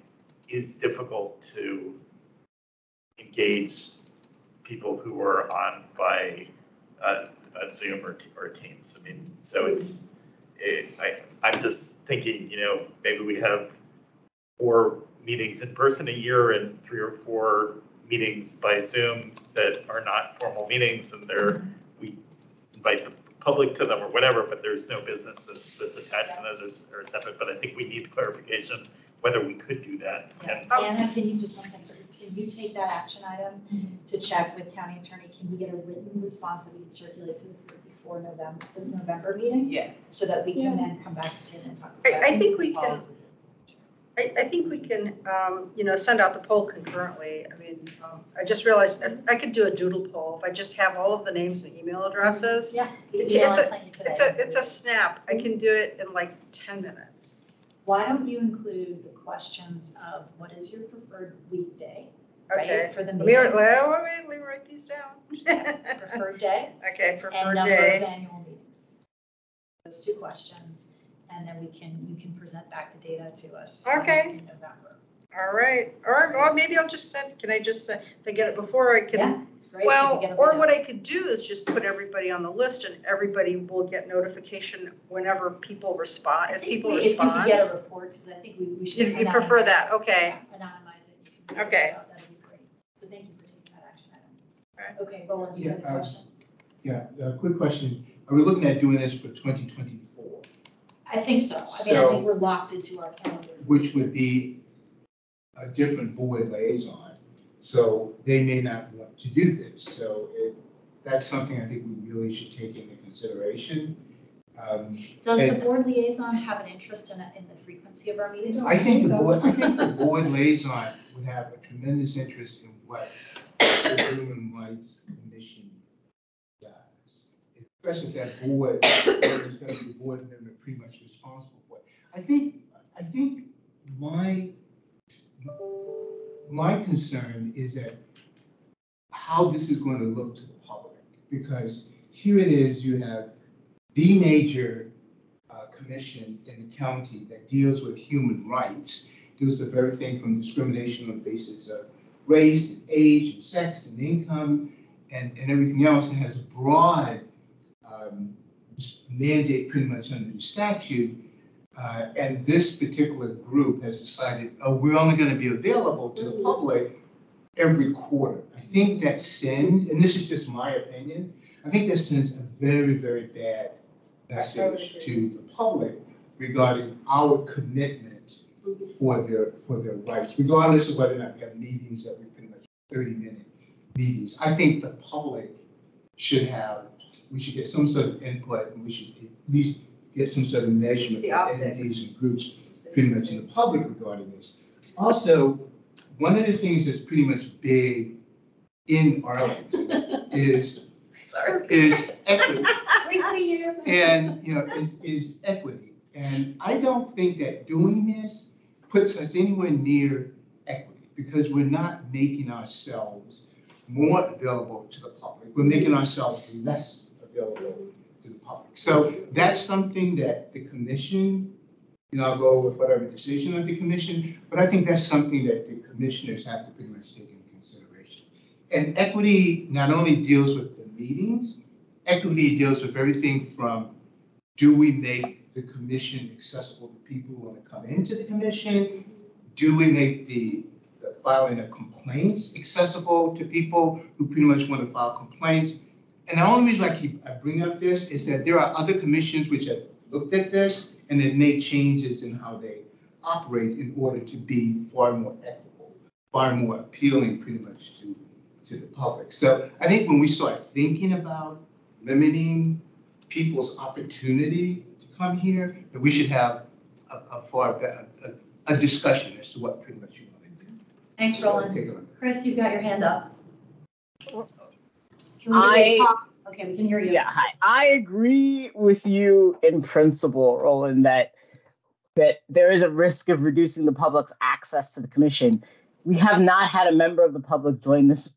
D: is difficult to engage people who are on by Zoom or Teams. I mean, so I'm just thinking, maybe we have 4 meetings in person a year and 3 or 4 meetings by Zoom that are not formal meetings, and we invite the public to them or whatever, but there's no business that's attached to those or separate. But I think we need clarification whether we could do that.
A: Yeah. Anna, can you just one second, can you take that action item to check with county attorney? Can we get a written response that we can circulate to this group before the November meeting?
I: Yes.
A: So that we can then come back to it and talk about it.
E: I think we can. I think we can, send out the poll concurrently. I mean, I just realized I could do a doodle poll if I just have all of the names and email addresses.
A: Yeah.
E: It's a snap. I can do it in like 10 minutes.
A: Why don't you include the questions of what is your preferred weekday,
E: Okay.
A: right, for the
E: Let
A: meeting?
E: me write these down.
A: Preferred day
E: Okay,
A: and
E: preferred
A: number of
E: day.
A: annual meetings. Those 2 questions, and then you can present back the data to us.
E: Okay.
A: In November.
E: All right. Or well, maybe I'll just send, can I just send, if I get it before I can?
A: Yeah, it's great.
E: Well, or what I could do is just put everybody on the list and everybody will get notification whenever people respond, as people
A: If you could
E: respond.
A: get a report, because I think we should.
E: You prefer that, okay.
A: Anonymize it. You can
E: Okay.
A: That'd be great. So thank you for taking that action item.
E: Right.
A: Okay, Roland, do you have a question?
H: Yeah, a quick question. Are we looking at doing this for 2024?
A: I think so. I mean, I think we're locked into our calendar.
H: Which would be a different board liaison, so they may not want to do this. So that's something I think we really should take into consideration.
A: Does the board liaison have an interest in the frequency of our meetings?
H: I think the board liaison would have a tremendous interest in what the Human Rights Commission does, especially if that board is going to be a board member pretty much responsible for it. I think my concern is that how this is going to look to the public, because here it is, you have the major commission in the county that deals with human rights, deals with everything from discrimination on the basis of race and age and sex and income and everything else, and has a broad mandate pretty much under the statute. And this particular group has decided, we're only going to be available to the public every quarter. I think that sends, and this is just my opinion, I think that sends a very, very bad message to the public regarding our commitment for their rights, regardless of whether or not we have meetings that we pretty much 30-minute meetings. I think the public we should get some sort of input, and we should at least get some sort of measurement of entities and groups pretty much in the public regarding this. Also, one of the things that's pretty much big in Arlington is equity.
G: We see you.
H: And, is equity. And I don't think that doing this puts us anywhere near equity, because we're not making ourselves more available to the public. We're making ourselves less available to the public. So that's something that the commission, I'll go with whatever decision of the commission, but I think that's something that the commissioners have to pretty much take into consideration. And equity not only deals with the meetings, equity deals with everything from, do we make the commission accessible to people who want to come into the commission? Do we make the filing of complaints accessible to people who pretty much want to file complaints? And the only reason I bring up this is that there are other commissions which have looked at this and have made changes in how they operate in order to be far more equitable, far more appealing pretty much to the public. So I think when we start thinking about limiting people's opportunity to come here, that we should have a discussion as to what pretty much you want to do.
A: Thanks, Roland. Chris, you've got your hand up. Okay, we can hear you.
F: Yeah, hi. I agree with you in principle, Roland, that there is a risk of reducing the public's access to the commission. we have not had a member of the public join this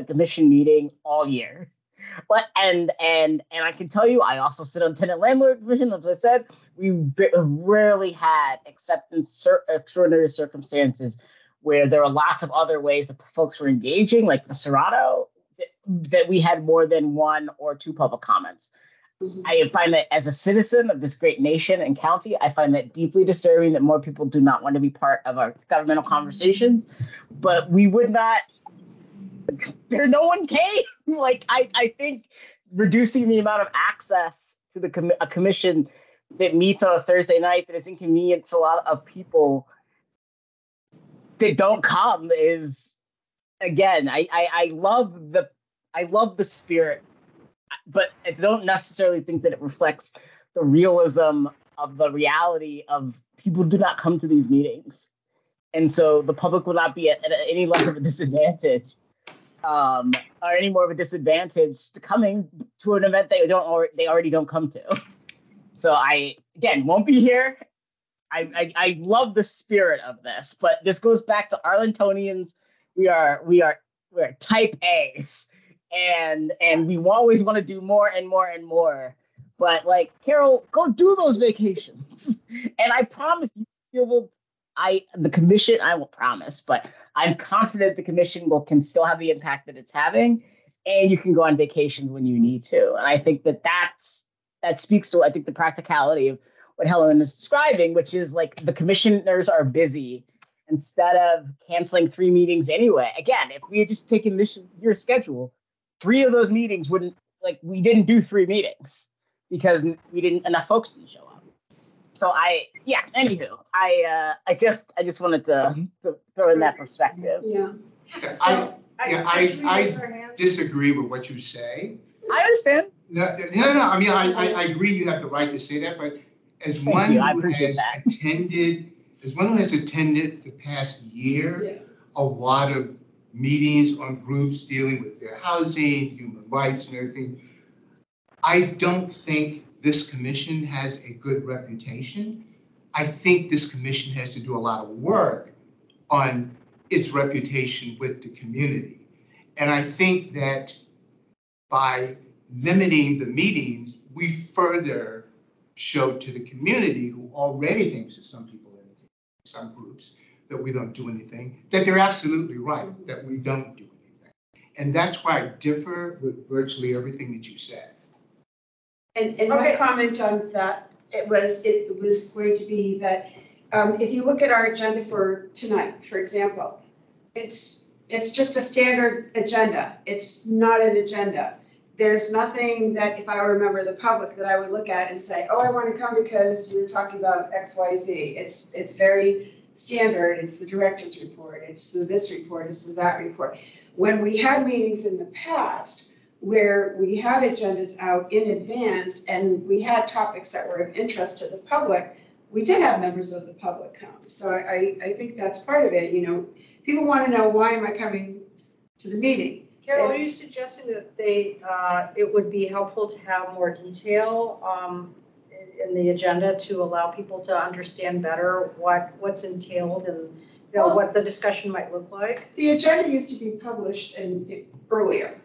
F: commission meeting all year. But and I can tell you, I also sit on tenant landlord commission. As I said, we rarely had, except in extraordinary circumstances, where there are lots of other ways that folks were engaging, like the Serato, that we had more than 1 or 2 public comments. I find that as a citizen of this great nation and county, I find that deeply disturbing that more people do not want to be part of our governmental conversations. But we would not. No one came. Like I think reducing the amount of access to a commission that meets on a Thursday night that is inconvenient to a lot of people that don't come is, again, I love the spirit, but I don't necessarily think that it reflects the realism of the reality of people do not come to these meetings. And so the public will not be at any less of a disadvantage, or any more of a disadvantage to coming to an event they already don't come to. So I, again, won't be here. I love the spirit of this, but this goes back to Arlingtonians. We are type A's, and we always want to do more and more and more. But like, Carol, go do those vacations, and I promise you will. The commission, I will promise, but I'm confident the commission can still have the impact that it's having, and you can go on vacation when you need to. And I think that speaks to, I think, the practicality of what Helen is describing, which is like the commissioners are busy instead of canceling 3 meetings anyway. Again, if we had just taken this year's schedule, 3 of those meetings we didn't do 3 meetings because enough folks didn't show up. So anywho, I just wanted to throw in that perspective.
G: Yeah.
H: I disagree with what you say.
F: I understand.
H: No. I mean, I agree you have the right to say that, but as one who has attended the past year, a lot of meetings on groups dealing with their housing, human rights, and everything, I don't think this commission has a good reputation. I think this commission has to do a lot of work on its reputation with the community. And I think that by limiting the meetings, we further show to the community, who already thinks that some people in some groups that we don't do anything, that they're absolutely right, that we don't do anything. And that's why I differ with virtually everything that you said.
G: And my comment on that, it was going to be that if you look at our agenda for tonight, for example, it's just a standard agenda. It's not an agenda. There's nothing that, if I were a member of the public, that I would look at and say, oh, I want to come because you're talking about X, Y, Z. It's very standard. It's the director's report. It's this report. It's that report. When we had meetings in the past, where we had agendas out in advance and we had topics that were of interest to the public, we did have members of the public come. So I think that's part of it. You know, people want to know, why am I coming to the meeting?
E: Carol, are you suggesting that it would be helpful to have more detail in the agenda to allow people to understand better what's entailed and what the discussion might look like?
G: The agenda used to be published earlier.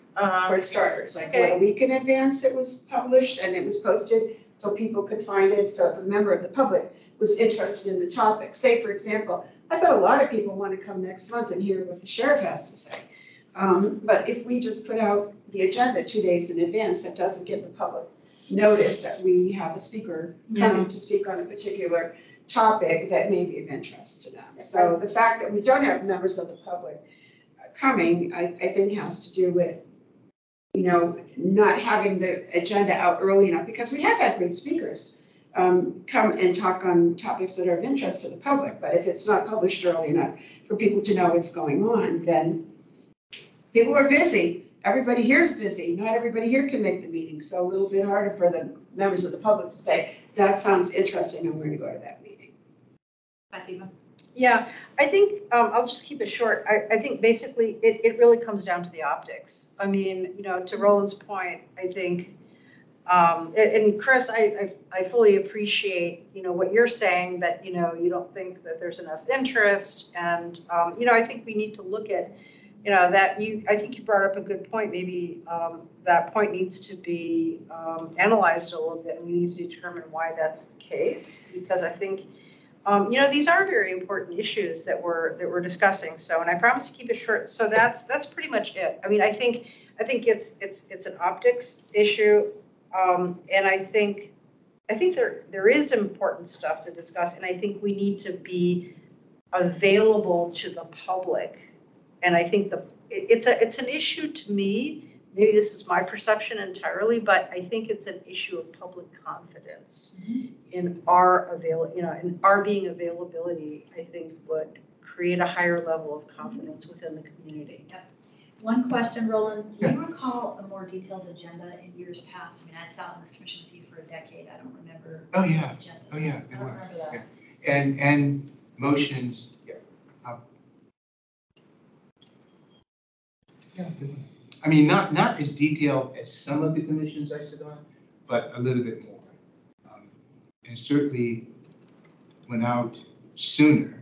G: For starters, like a week in advance it was published and it was posted so people could find it. So if a member of the public was interested in the topic, say for example, I bet a lot of people want to come next month and hear what the sheriff has to say. But if we just put out the agenda 2 days in advance, that doesn't give the public notice that we have a speaker coming to speak on a particular topic that may be of interest to them. So the fact that we don't have members of the public coming, I think has to do with not having the agenda out early enough, because we have had great speakers come and talk on topics that are of interest to the public. But if it's not published early enough for people to know what's going on, then people are busy. Everybody here is busy. Not everybody here can make the meeting. So a little bit harder for the members of the public to say, that sounds interesting, I'm going to go to that meeting.
A: Fatima?
E: Yeah, I think I'll just keep it short. I think basically it really comes down to the optics. I mean, to Roland's point, I think And Chris, I fully appreciate, what you're saying, that, you don't think that there's enough interest. And, I think we need to look at, I think you brought up a good point. Maybe that point needs to be analyzed a little bit, and we need to determine why that's the case. Because I think, these are very important issues that we're discussing. So, and I promise to keep it short. So that's pretty much it. I mean, I think it's an optics issue. And I think there is important stuff to discuss, and I think we need to be available to the public. And I think it's an issue to me. Maybe this is my perception entirely, but I think it's an issue of public confidence in our in our being availability. I think would create a higher level of confidence within the community.
J: Yep. One question, Roland, do you recall a more detailed agenda in years past? I mean, I sat on this commission with you for a decade. I don't remember.
H: Oh, yeah.
J: agendas.
H: Oh, yeah,
J: I
H: there
J: don't
H: was,
J: remember that.
H: yeah. And motions, yeah. Yeah, there was. I mean, not as detailed as some of the commissions I sit on, but a little bit more. And certainly went out sooner.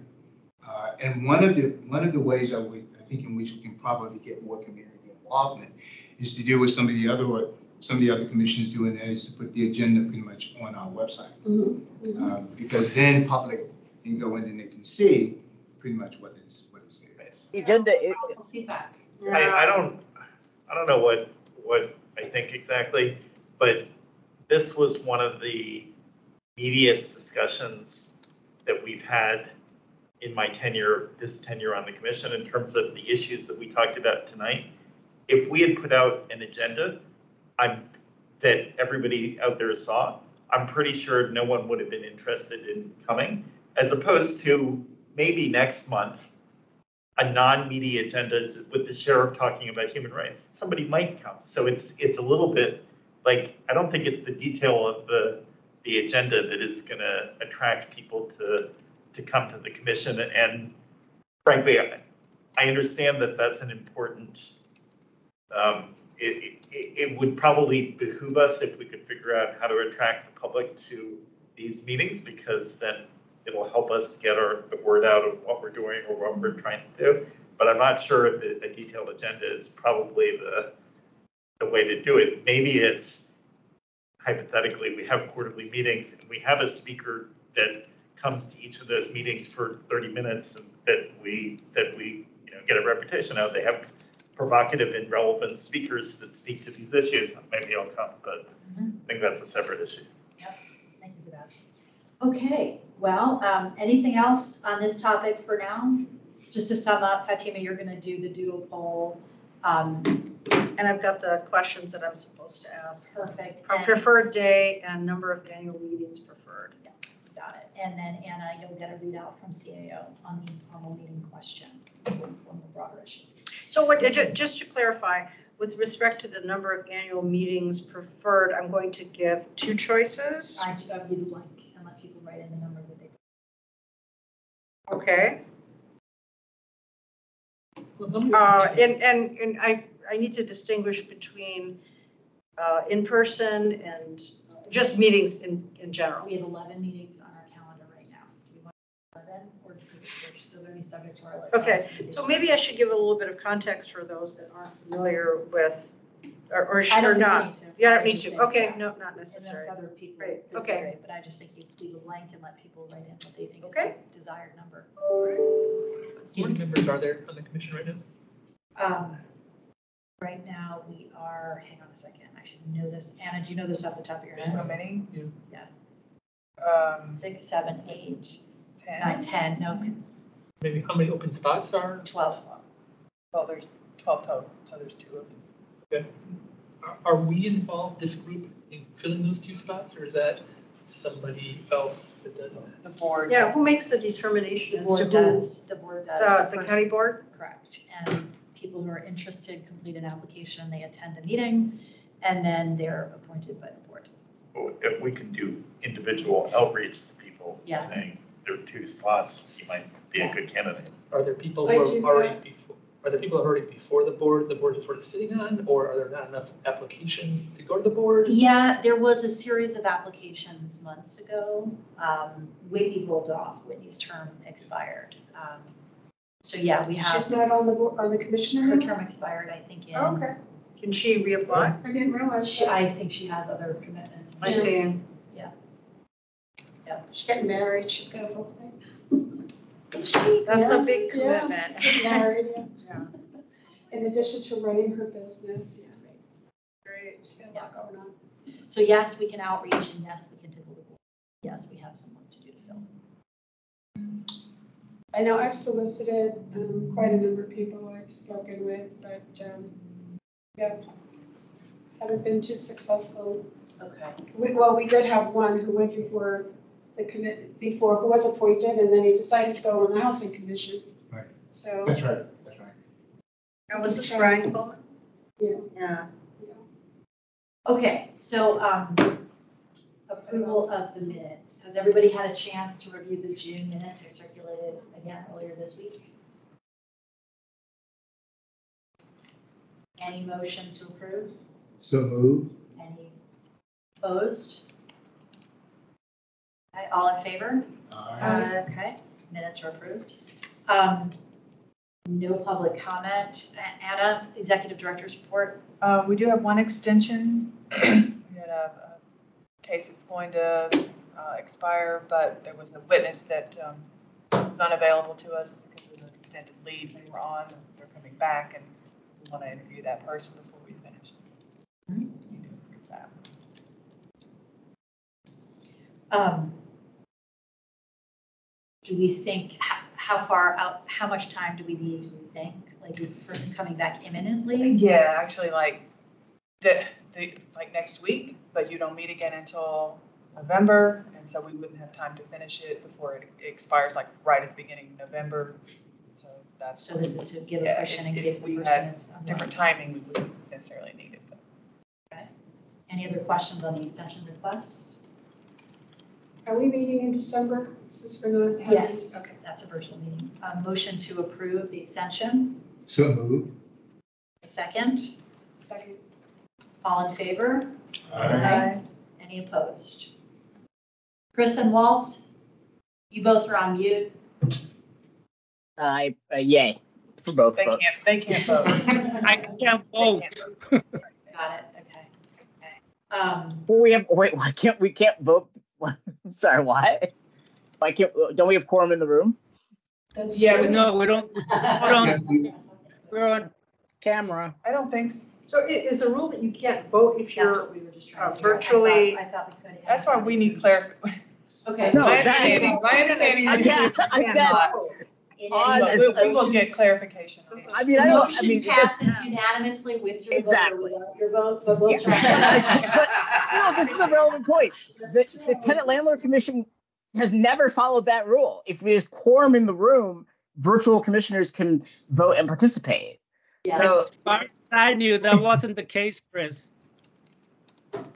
H: And one of the ways I think in which we can probably get more community involvement is to do what some of the other commissions do, and that is to put the agenda pretty much on our website. Because then public can go in and they can see pretty much what is there.
F: The agenda,
J: Feedback.
D: I don't know what I think exactly, but this was one of the meatiest discussions that we've had in my tenure on the commission in terms of the issues that we talked about tonight. If we had put out an agenda that everybody out there saw, I'm pretty sure no one would have been interested in coming, as opposed to maybe next month, a non-meaty agenda with the sheriff talking about human rights. Somebody might come. So it's a little bit like, I don't think it's the detail of the agenda that is gonna attract people to come to the commission. And frankly, I understand that that's an important, it would probably behoove us if we could figure out how to attract the public to these meetings, because then it'll help us get the word out of what we're doing or what we're trying to do. But I'm not sure if a detailed agenda is probably the way to do it. Maybe it's, hypothetically, we have quarterly meetings and we have a speaker that comes to each of those meetings for 30 minutes, and that we get a reputation out. They have provocative and relevant speakers that speak to these issues. Maybe I'll come, but I think that's a separate issue.
J: Yep, thank you for that. Okay, well, anything else on this topic for now? Just to sum up, Fatima, you're going to do the doodle poll.
E: And I've got the questions that I'm supposed to ask.
J: Perfect.
E: Our preferred day and number of annual meetings preferred.
J: Yeah, got it. And then Anna, you'll get a readout from CAO on the informal meeting question from the broader issue.
E: So just to clarify, with respect to the number of annual meetings preferred, I'm going to give two choices.
J: I leave it blank and let people write in the number that they.
E: Okay. And I need to distinguish between in-person and just meetings in general.
J: We have 11 meetings on our calendar right now. Do you want 11, or because they're still going to be subject to our
E: Okay, so maybe I should give a little bit of context for those that aren't familiar with, or not. You don't need to. Okay, no, not necessary.
J: Unless other people
E: Great,
J: disagree,
E: okay.
J: but I just think you leave a blank and let people write in what they think
E: Okay.
J: is the desired number.
B: How many members are there on the commission right now?
J: Right now we are, hang on a second, I should know this. Anna, do you know this off the top of your head?
I: How many?
B: Yeah.
J: 6, 7, 8,
I: 10.
J: 9, 10, no,
B: Maybe how many open spots are?
J: 12.
I: Well, there's 12 total, so there's 2 opens.
B: Okay. Are we involved, this group, in filling those 2 spots, or is that somebody else that does that?
I: The board.
E: Yeah, who makes the determination
J: The
E: as to
J: board
E: who?
J: does, the board does.
E: The
J: first-
E: county board?
J: Correct, and people who are interested complete an application, they attend a meeting, and then they're appointed by the board.
D: If we can do individual outreach to people,
J: Yeah.
D: saying there are 2 slots, you might be a good candidate.
B: Are there people
G: I
B: who
G: do
B: are already
G: that.
B: before? are there people already before the board is sort of sitting on, or are there not enough applications to go to the board?
J: Yeah, there was a series of applications months ago. Whitney rolled off. Whitney's term expired. So yeah, we have,
G: She's not on the board, on the commission
J: her
G: anymore?
J: term expired, I think in.
G: Oh, okay,
E: Can she reapply?
G: I didn't realize
J: She,
G: that.
J: I think she has other commitments.
E: I see.
G: She's getting married, she's got a full plate.
E: That's a
G: Yeah,
E: big
G: yeah,
E: commitment.
G: she's getting married, yeah.
E: Yeah.
G: In addition to running her business, yeah.
E: Great.
G: She's got a lot going on.
J: So yes, we can outreach and yes, we can tickle the board. Yes, we have some work to do to fill.
G: I know I've solicited quite a number of people I've spoken with, but yeah, haven't been too successful.
J: Okay.
G: We did have one who went before the who was appointed, and then he decided to go on the housing commission.
H: Right.
G: So,
H: That's right, that's right.
E: And was this Brian Coleman?
G: yeah,
E: Yeah.
G: yeah.
J: Okay, so approval of the minutes. Has everybody had a chance to review the June minutes that circulated again earlier this week? Any motion to approve?
H: So moved.
J: Any opposed? Okay, all in favor? Okay, minutes are approved. No public comment. Anna, Executive Director's report.
I: We do have one extension. We had a case that's going to expire, but there was a witness that was unavailable to us because of the extended leave they were on. They're coming back, and we want to interview that person before we finish. We need to approve that.
J: Do we think, how far out, how much time do we need, do we think? Like, is the person coming back imminently?
I: Yeah, actually, like like next week, but you don't meet again until November, and so we wouldn't have time to finish it before it expires, like right at the beginning of November. So that's.
J: So this is to give a
I: Yeah,
J: cushion in
I: if
J: case the
I: we
J: person
I: had
J: is.
I: different timing, we wouldn't necessarily need it. But.
J: Any other questions on the extension request?
G: Are we meeting in December? Since we're not having.
J: Yes,
G: Okay.
J: that's a virtual meeting. Motion to approve the extension.
H: So moved.
J: A second.
G: Second.
J: All in favor?
H: Aye.
J: Any opposed? Chris and Walt, you both are on mute.
F: Yay for both
I: They
F: votes.
I: can't vote.
C: I can't
I: They
C: vote.
I: can't vote.
J: Got it, okay.
F: Well, wait, why can't we vote? Sorry, why? Why can't, don't we have quorum in the room?
G: That's
C: Yeah,
G: true.
C: no, we don't, we're on camera.
I: I don't think so.
E: So is the rule that you can't vote if
J: That's
E: you're,
J: what we were just trying to figure out.
E: virtually-
J: I thought we could.
I: That's why we need clarification.
J: Okay.
F: No,
I: My
F: that-
I: understanding is
F: Yeah,
I: you
F: I
I: cannot.
J: In
F: On
J: any
F: as-
J: vote.
I: We will get clarification on that.
F: I mean, I don't, I
J: Motion
F: mean,
J: passes unanimously with your vote or
F: Exactly.
J: without your vote, but we'll
F: Yeah.
J: try.
F: no, this is a relevant point. The Tenant Landlord Commission has never followed that rule. If there's quorum in the room, virtual commissioners can vote and participate.
J: Yeah.
F: So
C: As far as I knew, that wasn't the case, Chris.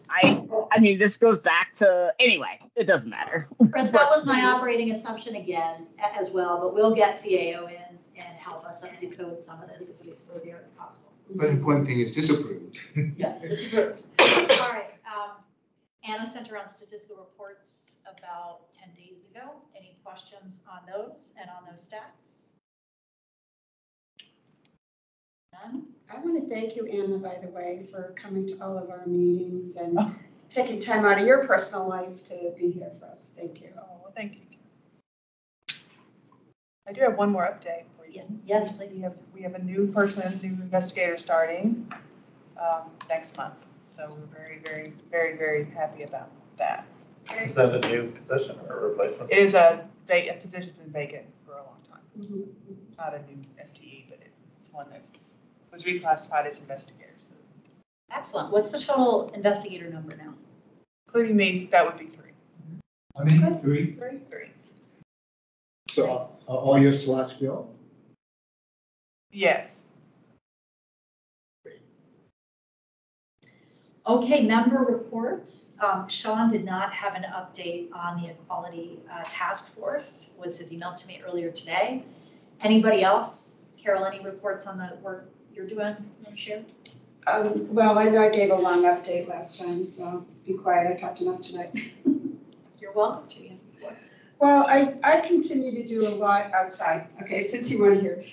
F: I mean, this goes back to, anyway, it doesn't matter.
J: Chris, that was my operating assumption again as well, but we'll get CAO in and help us decode some of this as we explore the art of possible.
H: But the important thing is disapproved.
J: Yeah, it's approved. All right, Anna sent around statistical reports about 10 days ago. Any questions on those and on those stats? None?
G: I want to thank you, Anna, by the way, for coming to all of our meetings and taking time out of your personal life to be here for us. Thank you.
I: Oh, well, thank you. I do have one more update for you.
J: Yeah. Yes, please.
I: We have a new person, a new investigator starting next month. So we're very, very, very, very happy about that.
D: Is that a new position or a replacement?
I: It is a position that's been vacant for a long time.
G: Mhm.
I: It's not a new FTE, but it's one that was reclassified as investigator. So
J: Excellent. What's the total investigator number now?
I: including me, that would be 3.
H: I mean, three.
I: 3.
H: So are all your slots filled?
I: Yes.
J: Okay, member reports. Sean did not have an update on the equality task force, was his email to me earlier today. Anybody else Carol, any reports on the work you're doing? Want to share?
G: Well, I know I gave a long update last time, so be quiet. I talked enough tonight.
J: You're welcome to.
G: Well, I continue to do a lot outside, okay, since you want to hear.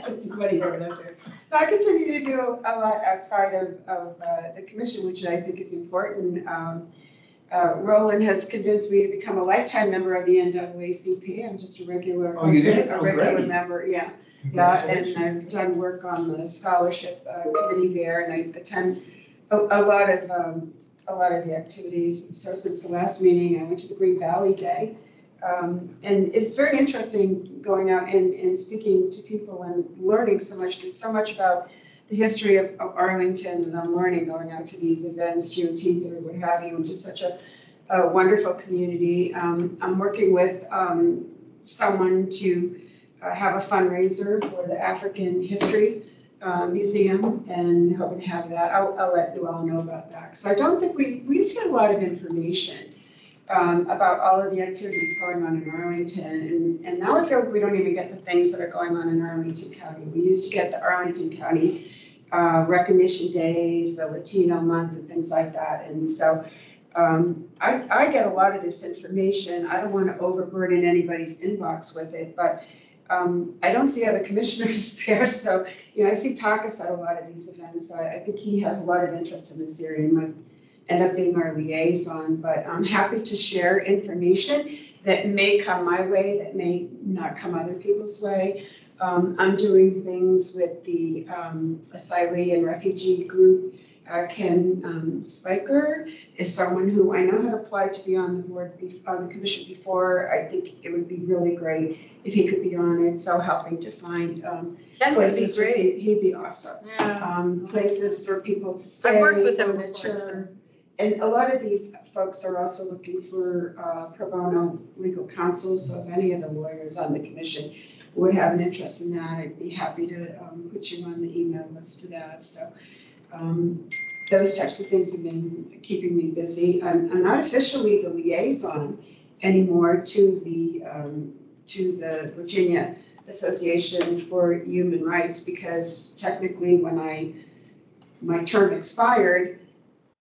G: Since you want to hear what I'm doing. So I continue to do a lot outside of the commission, which I think is important. Roland has convinced me to become a lifetime member of the NAACP. I'm just a regular,
H: Oh, you did?
G: a
H: Oh,
G: regular
H: great.
G: member, yeah. Yeah, and I've done work on the scholarship committee there, and I attend a lot of the activities. So since the last meeting, I went to the Green Valley Day. And it's very interesting going out and speaking to people and learning so much. There's so much about the history of Arlington, and I'm learning going out to these events, Juneteenth or what have you, and just such a wonderful community. I'm working with someone to have a fundraiser for the African History Museum, and hoping to have that. I'll let you all know about that. So I don't think we used to get a lot of information about all of the activities going on in Arlington, and now I feel we don't even get the things that are going on in Arlington County. We used to get the Arlington County recognition days, the Latino month, and things like that. And so I get a lot of this information. I don't want to overburden anybody's inbox with it, but I don't see other commissioners there. So, I see Takas at a lot of these events. So I think he has a lot of interest in this area and might end up being our liaison. But I'm happy to share information that may come my way, that may not come other people's way. I'm doing things with the asylee and refugee group. Ken Spiker is someone who I know had applied to be on the board, on the commission before. I think it would be really great if he could be on it. So helping to find places for people, he'd be awesome.
E: Yeah.
G: Places for people to stay.
E: I've worked with him
G: furniture. And a lot of these folks are also looking for pro bono legal counsel. So if any of the lawyers on the commission would have an interest in that, I'd be happy to put you on the email list for that. So those types of things have been keeping me busy. I'm not officially the liaison anymore to the Virginia Association for Human Rights, because technically when my term expired,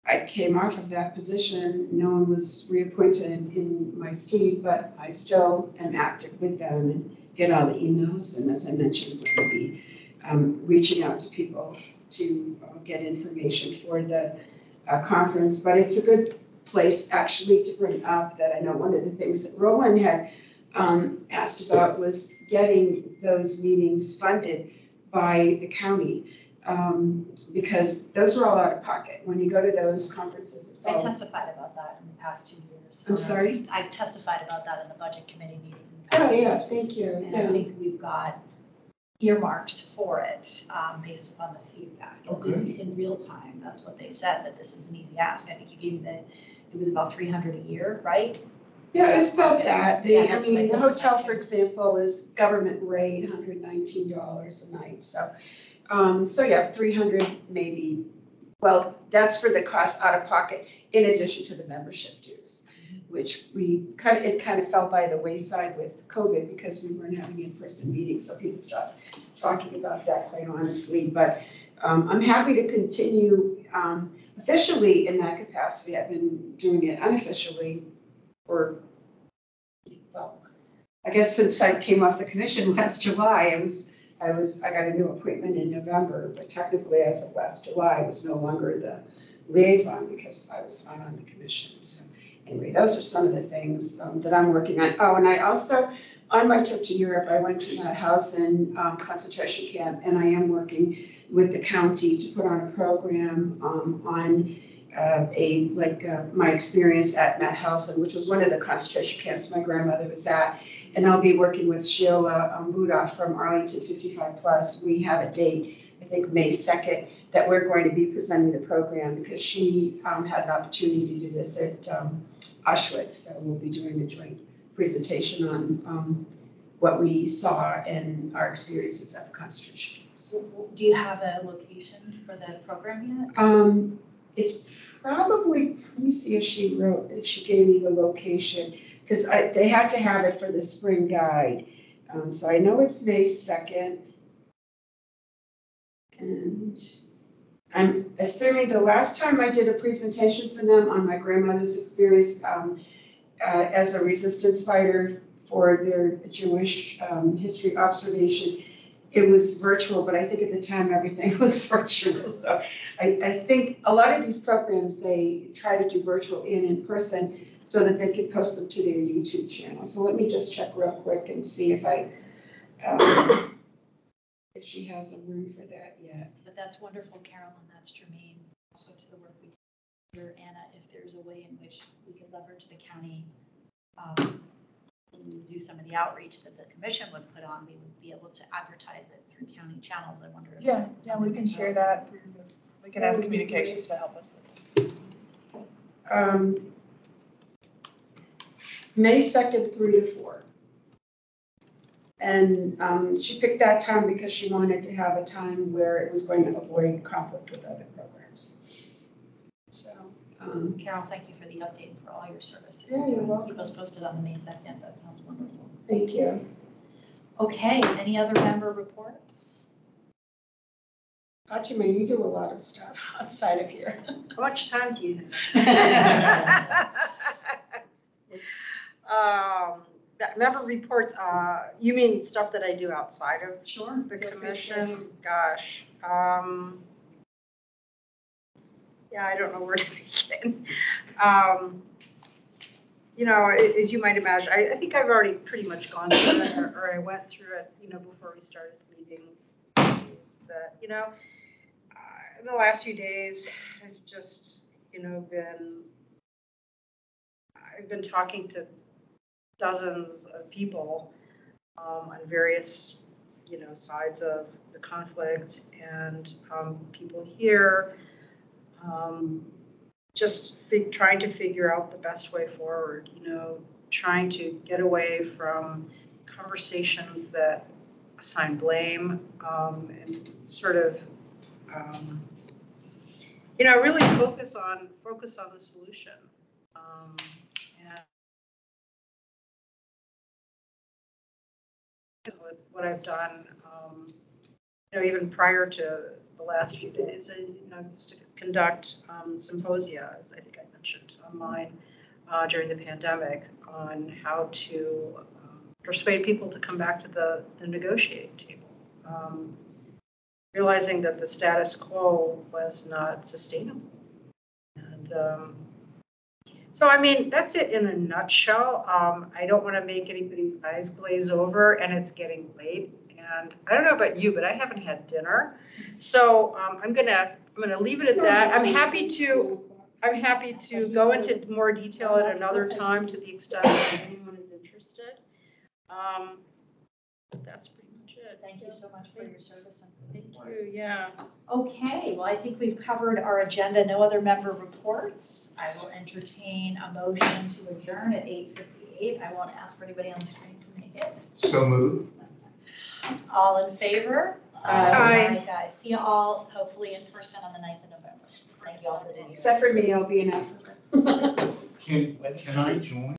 G: I came off of that position. No one was reappointed in my stead, but I still am active with them and get all the emails. And as I mentioned, we're going to be reaching out to people to get information for the conference. But it's a good place actually to bring up that I know one of the things that Roland had asked about was getting those meetings funded by the county. Because those are all out of pocket. When you go to those conferences, it's
J: I
G: all.
J: testified about that in the past 2 years.
G: I'm sorry?
J: I've testified about that in the budget committee meetings in the past
G: Oh,
J: 2
G: yeah,
J: years.
G: thank you.
J: And I think we've got earmarks for it based upon the feedback, at
H: Okay.
J: least in real time. That's what they said, that this is an easy ask. I think you gave me it was about 300 a year, right?
G: Yeah, it's about that.
J: Yeah,
G: I
J: that's what I
G: mean, the
J: testified
G: hotel,
J: to.
G: for example, is government rate, $119 a night. So yeah, 300 maybe. Well, that's for the cost out of pocket in addition to the membership dues, which it kind of fell by the wayside with COVID because we weren't having in-person meetings. So people stopped talking about that, quite honestly. But I'm happy to continue officially in that capacity. I've been doing it unofficially for, well, I guess since I came off the commission last July. I got a new appointment in November, but technically as of last July, I was no longer the liaison because I was not on the commission. So anyway, those are some of the things that I'm working on. Oh, and I also, on my trip to Europe, I went to Mauthausen concentration camp, and I am working with the county to put on a program on my experience at Mauthausen, which was one of the concentration camps my grandmother was at. And I'll be working with Sheila Buda from Arlington 55 Plus. We have a date, I think May 2nd, that we're going to be presenting the program because she had an opportunity to do this at Auschwitz. So we'll be doing a joint presentation on what we saw and our experiences at the concentration camps.
J: Do you have a location for the program yet?
G: It's probably, let me see if she gave me the location, because they had to have it for the spring guide. So I know it's May 2nd. And I'm assuming the last time I did a presentation for them on my grandmother's experience as a resistance fighter for their Jewish history observation, it was virtual, but I think at the time everything was virtual. So I think a lot of these programs, they try to do virtual and in person so that they could post them to their YouTube channel. So let me just check real quick and see if if she has a room for that yet.
A: But that's wonderful, Carolyn, that's germane also to the work we do here. Anna, if there's a way in which we could leverage the county, when we do some of the outreach that the commission would put on, we would be able to advertise it through county channels. I wonder if.
I: Yeah, we can share that. We can ask communications to help us with it.
G: May 2nd, 3 to 4. And she picked that time because she wanted to have a time where it was going to avoid conflict with other programs. So,
A: Carol, thank you for the update and for all your service.
G: Yeah, you're welcome.
A: Keep us posted on the May 2nd. That sounds wonderful.
G: Thank you.
A: Okay, any other member reports?
G: Fatima, you do a lot of stuff outside of here.
E: How much time do you have? Member reports, you mean stuff that I do outside of the commission? Gosh. Yeah, I don't know where to begin. As you might imagine, I think I've already pretty much gone through it, or I went through it, before we started the meeting. Is that, in the last few days, I've just, I've been talking to dozens of people on various, sides of the conflict, and people here, just trying to figure out the best way forward, trying to get away from conversations that assign blame, and sort of, really focus on the solution. And with what I've done, even prior to the last few days, I used to conduct symposia, as I think I mentioned online, during the pandemic, on how to persuade people to come back to the negotiating table, realizing that the status quo was not sustainable. And so, that's it in a nutshell. I don't want to make anybody's eyes glaze over, and it's getting late. And I don't know about you, but I haven't had dinner. So I'm gonna leave it at that. I'm happy to go into more detail at another time to the extent that anyone is interested. That's pretty much it.
A: Thank you so much for your service and for
E: Thank you. Yeah.
A: Okay, well, I think we've covered our agenda. No other member reports. I will entertain a motion to adjourn at 8:58. I won't ask for anybody on the screen to make it.
H: So moved.
A: All in favor?
E: Aye.
A: Guys, see you all hopefully in person on the 9th of November. Thank you all for being here.
G: Except for me, I'll be in Africa.
H: Can I join?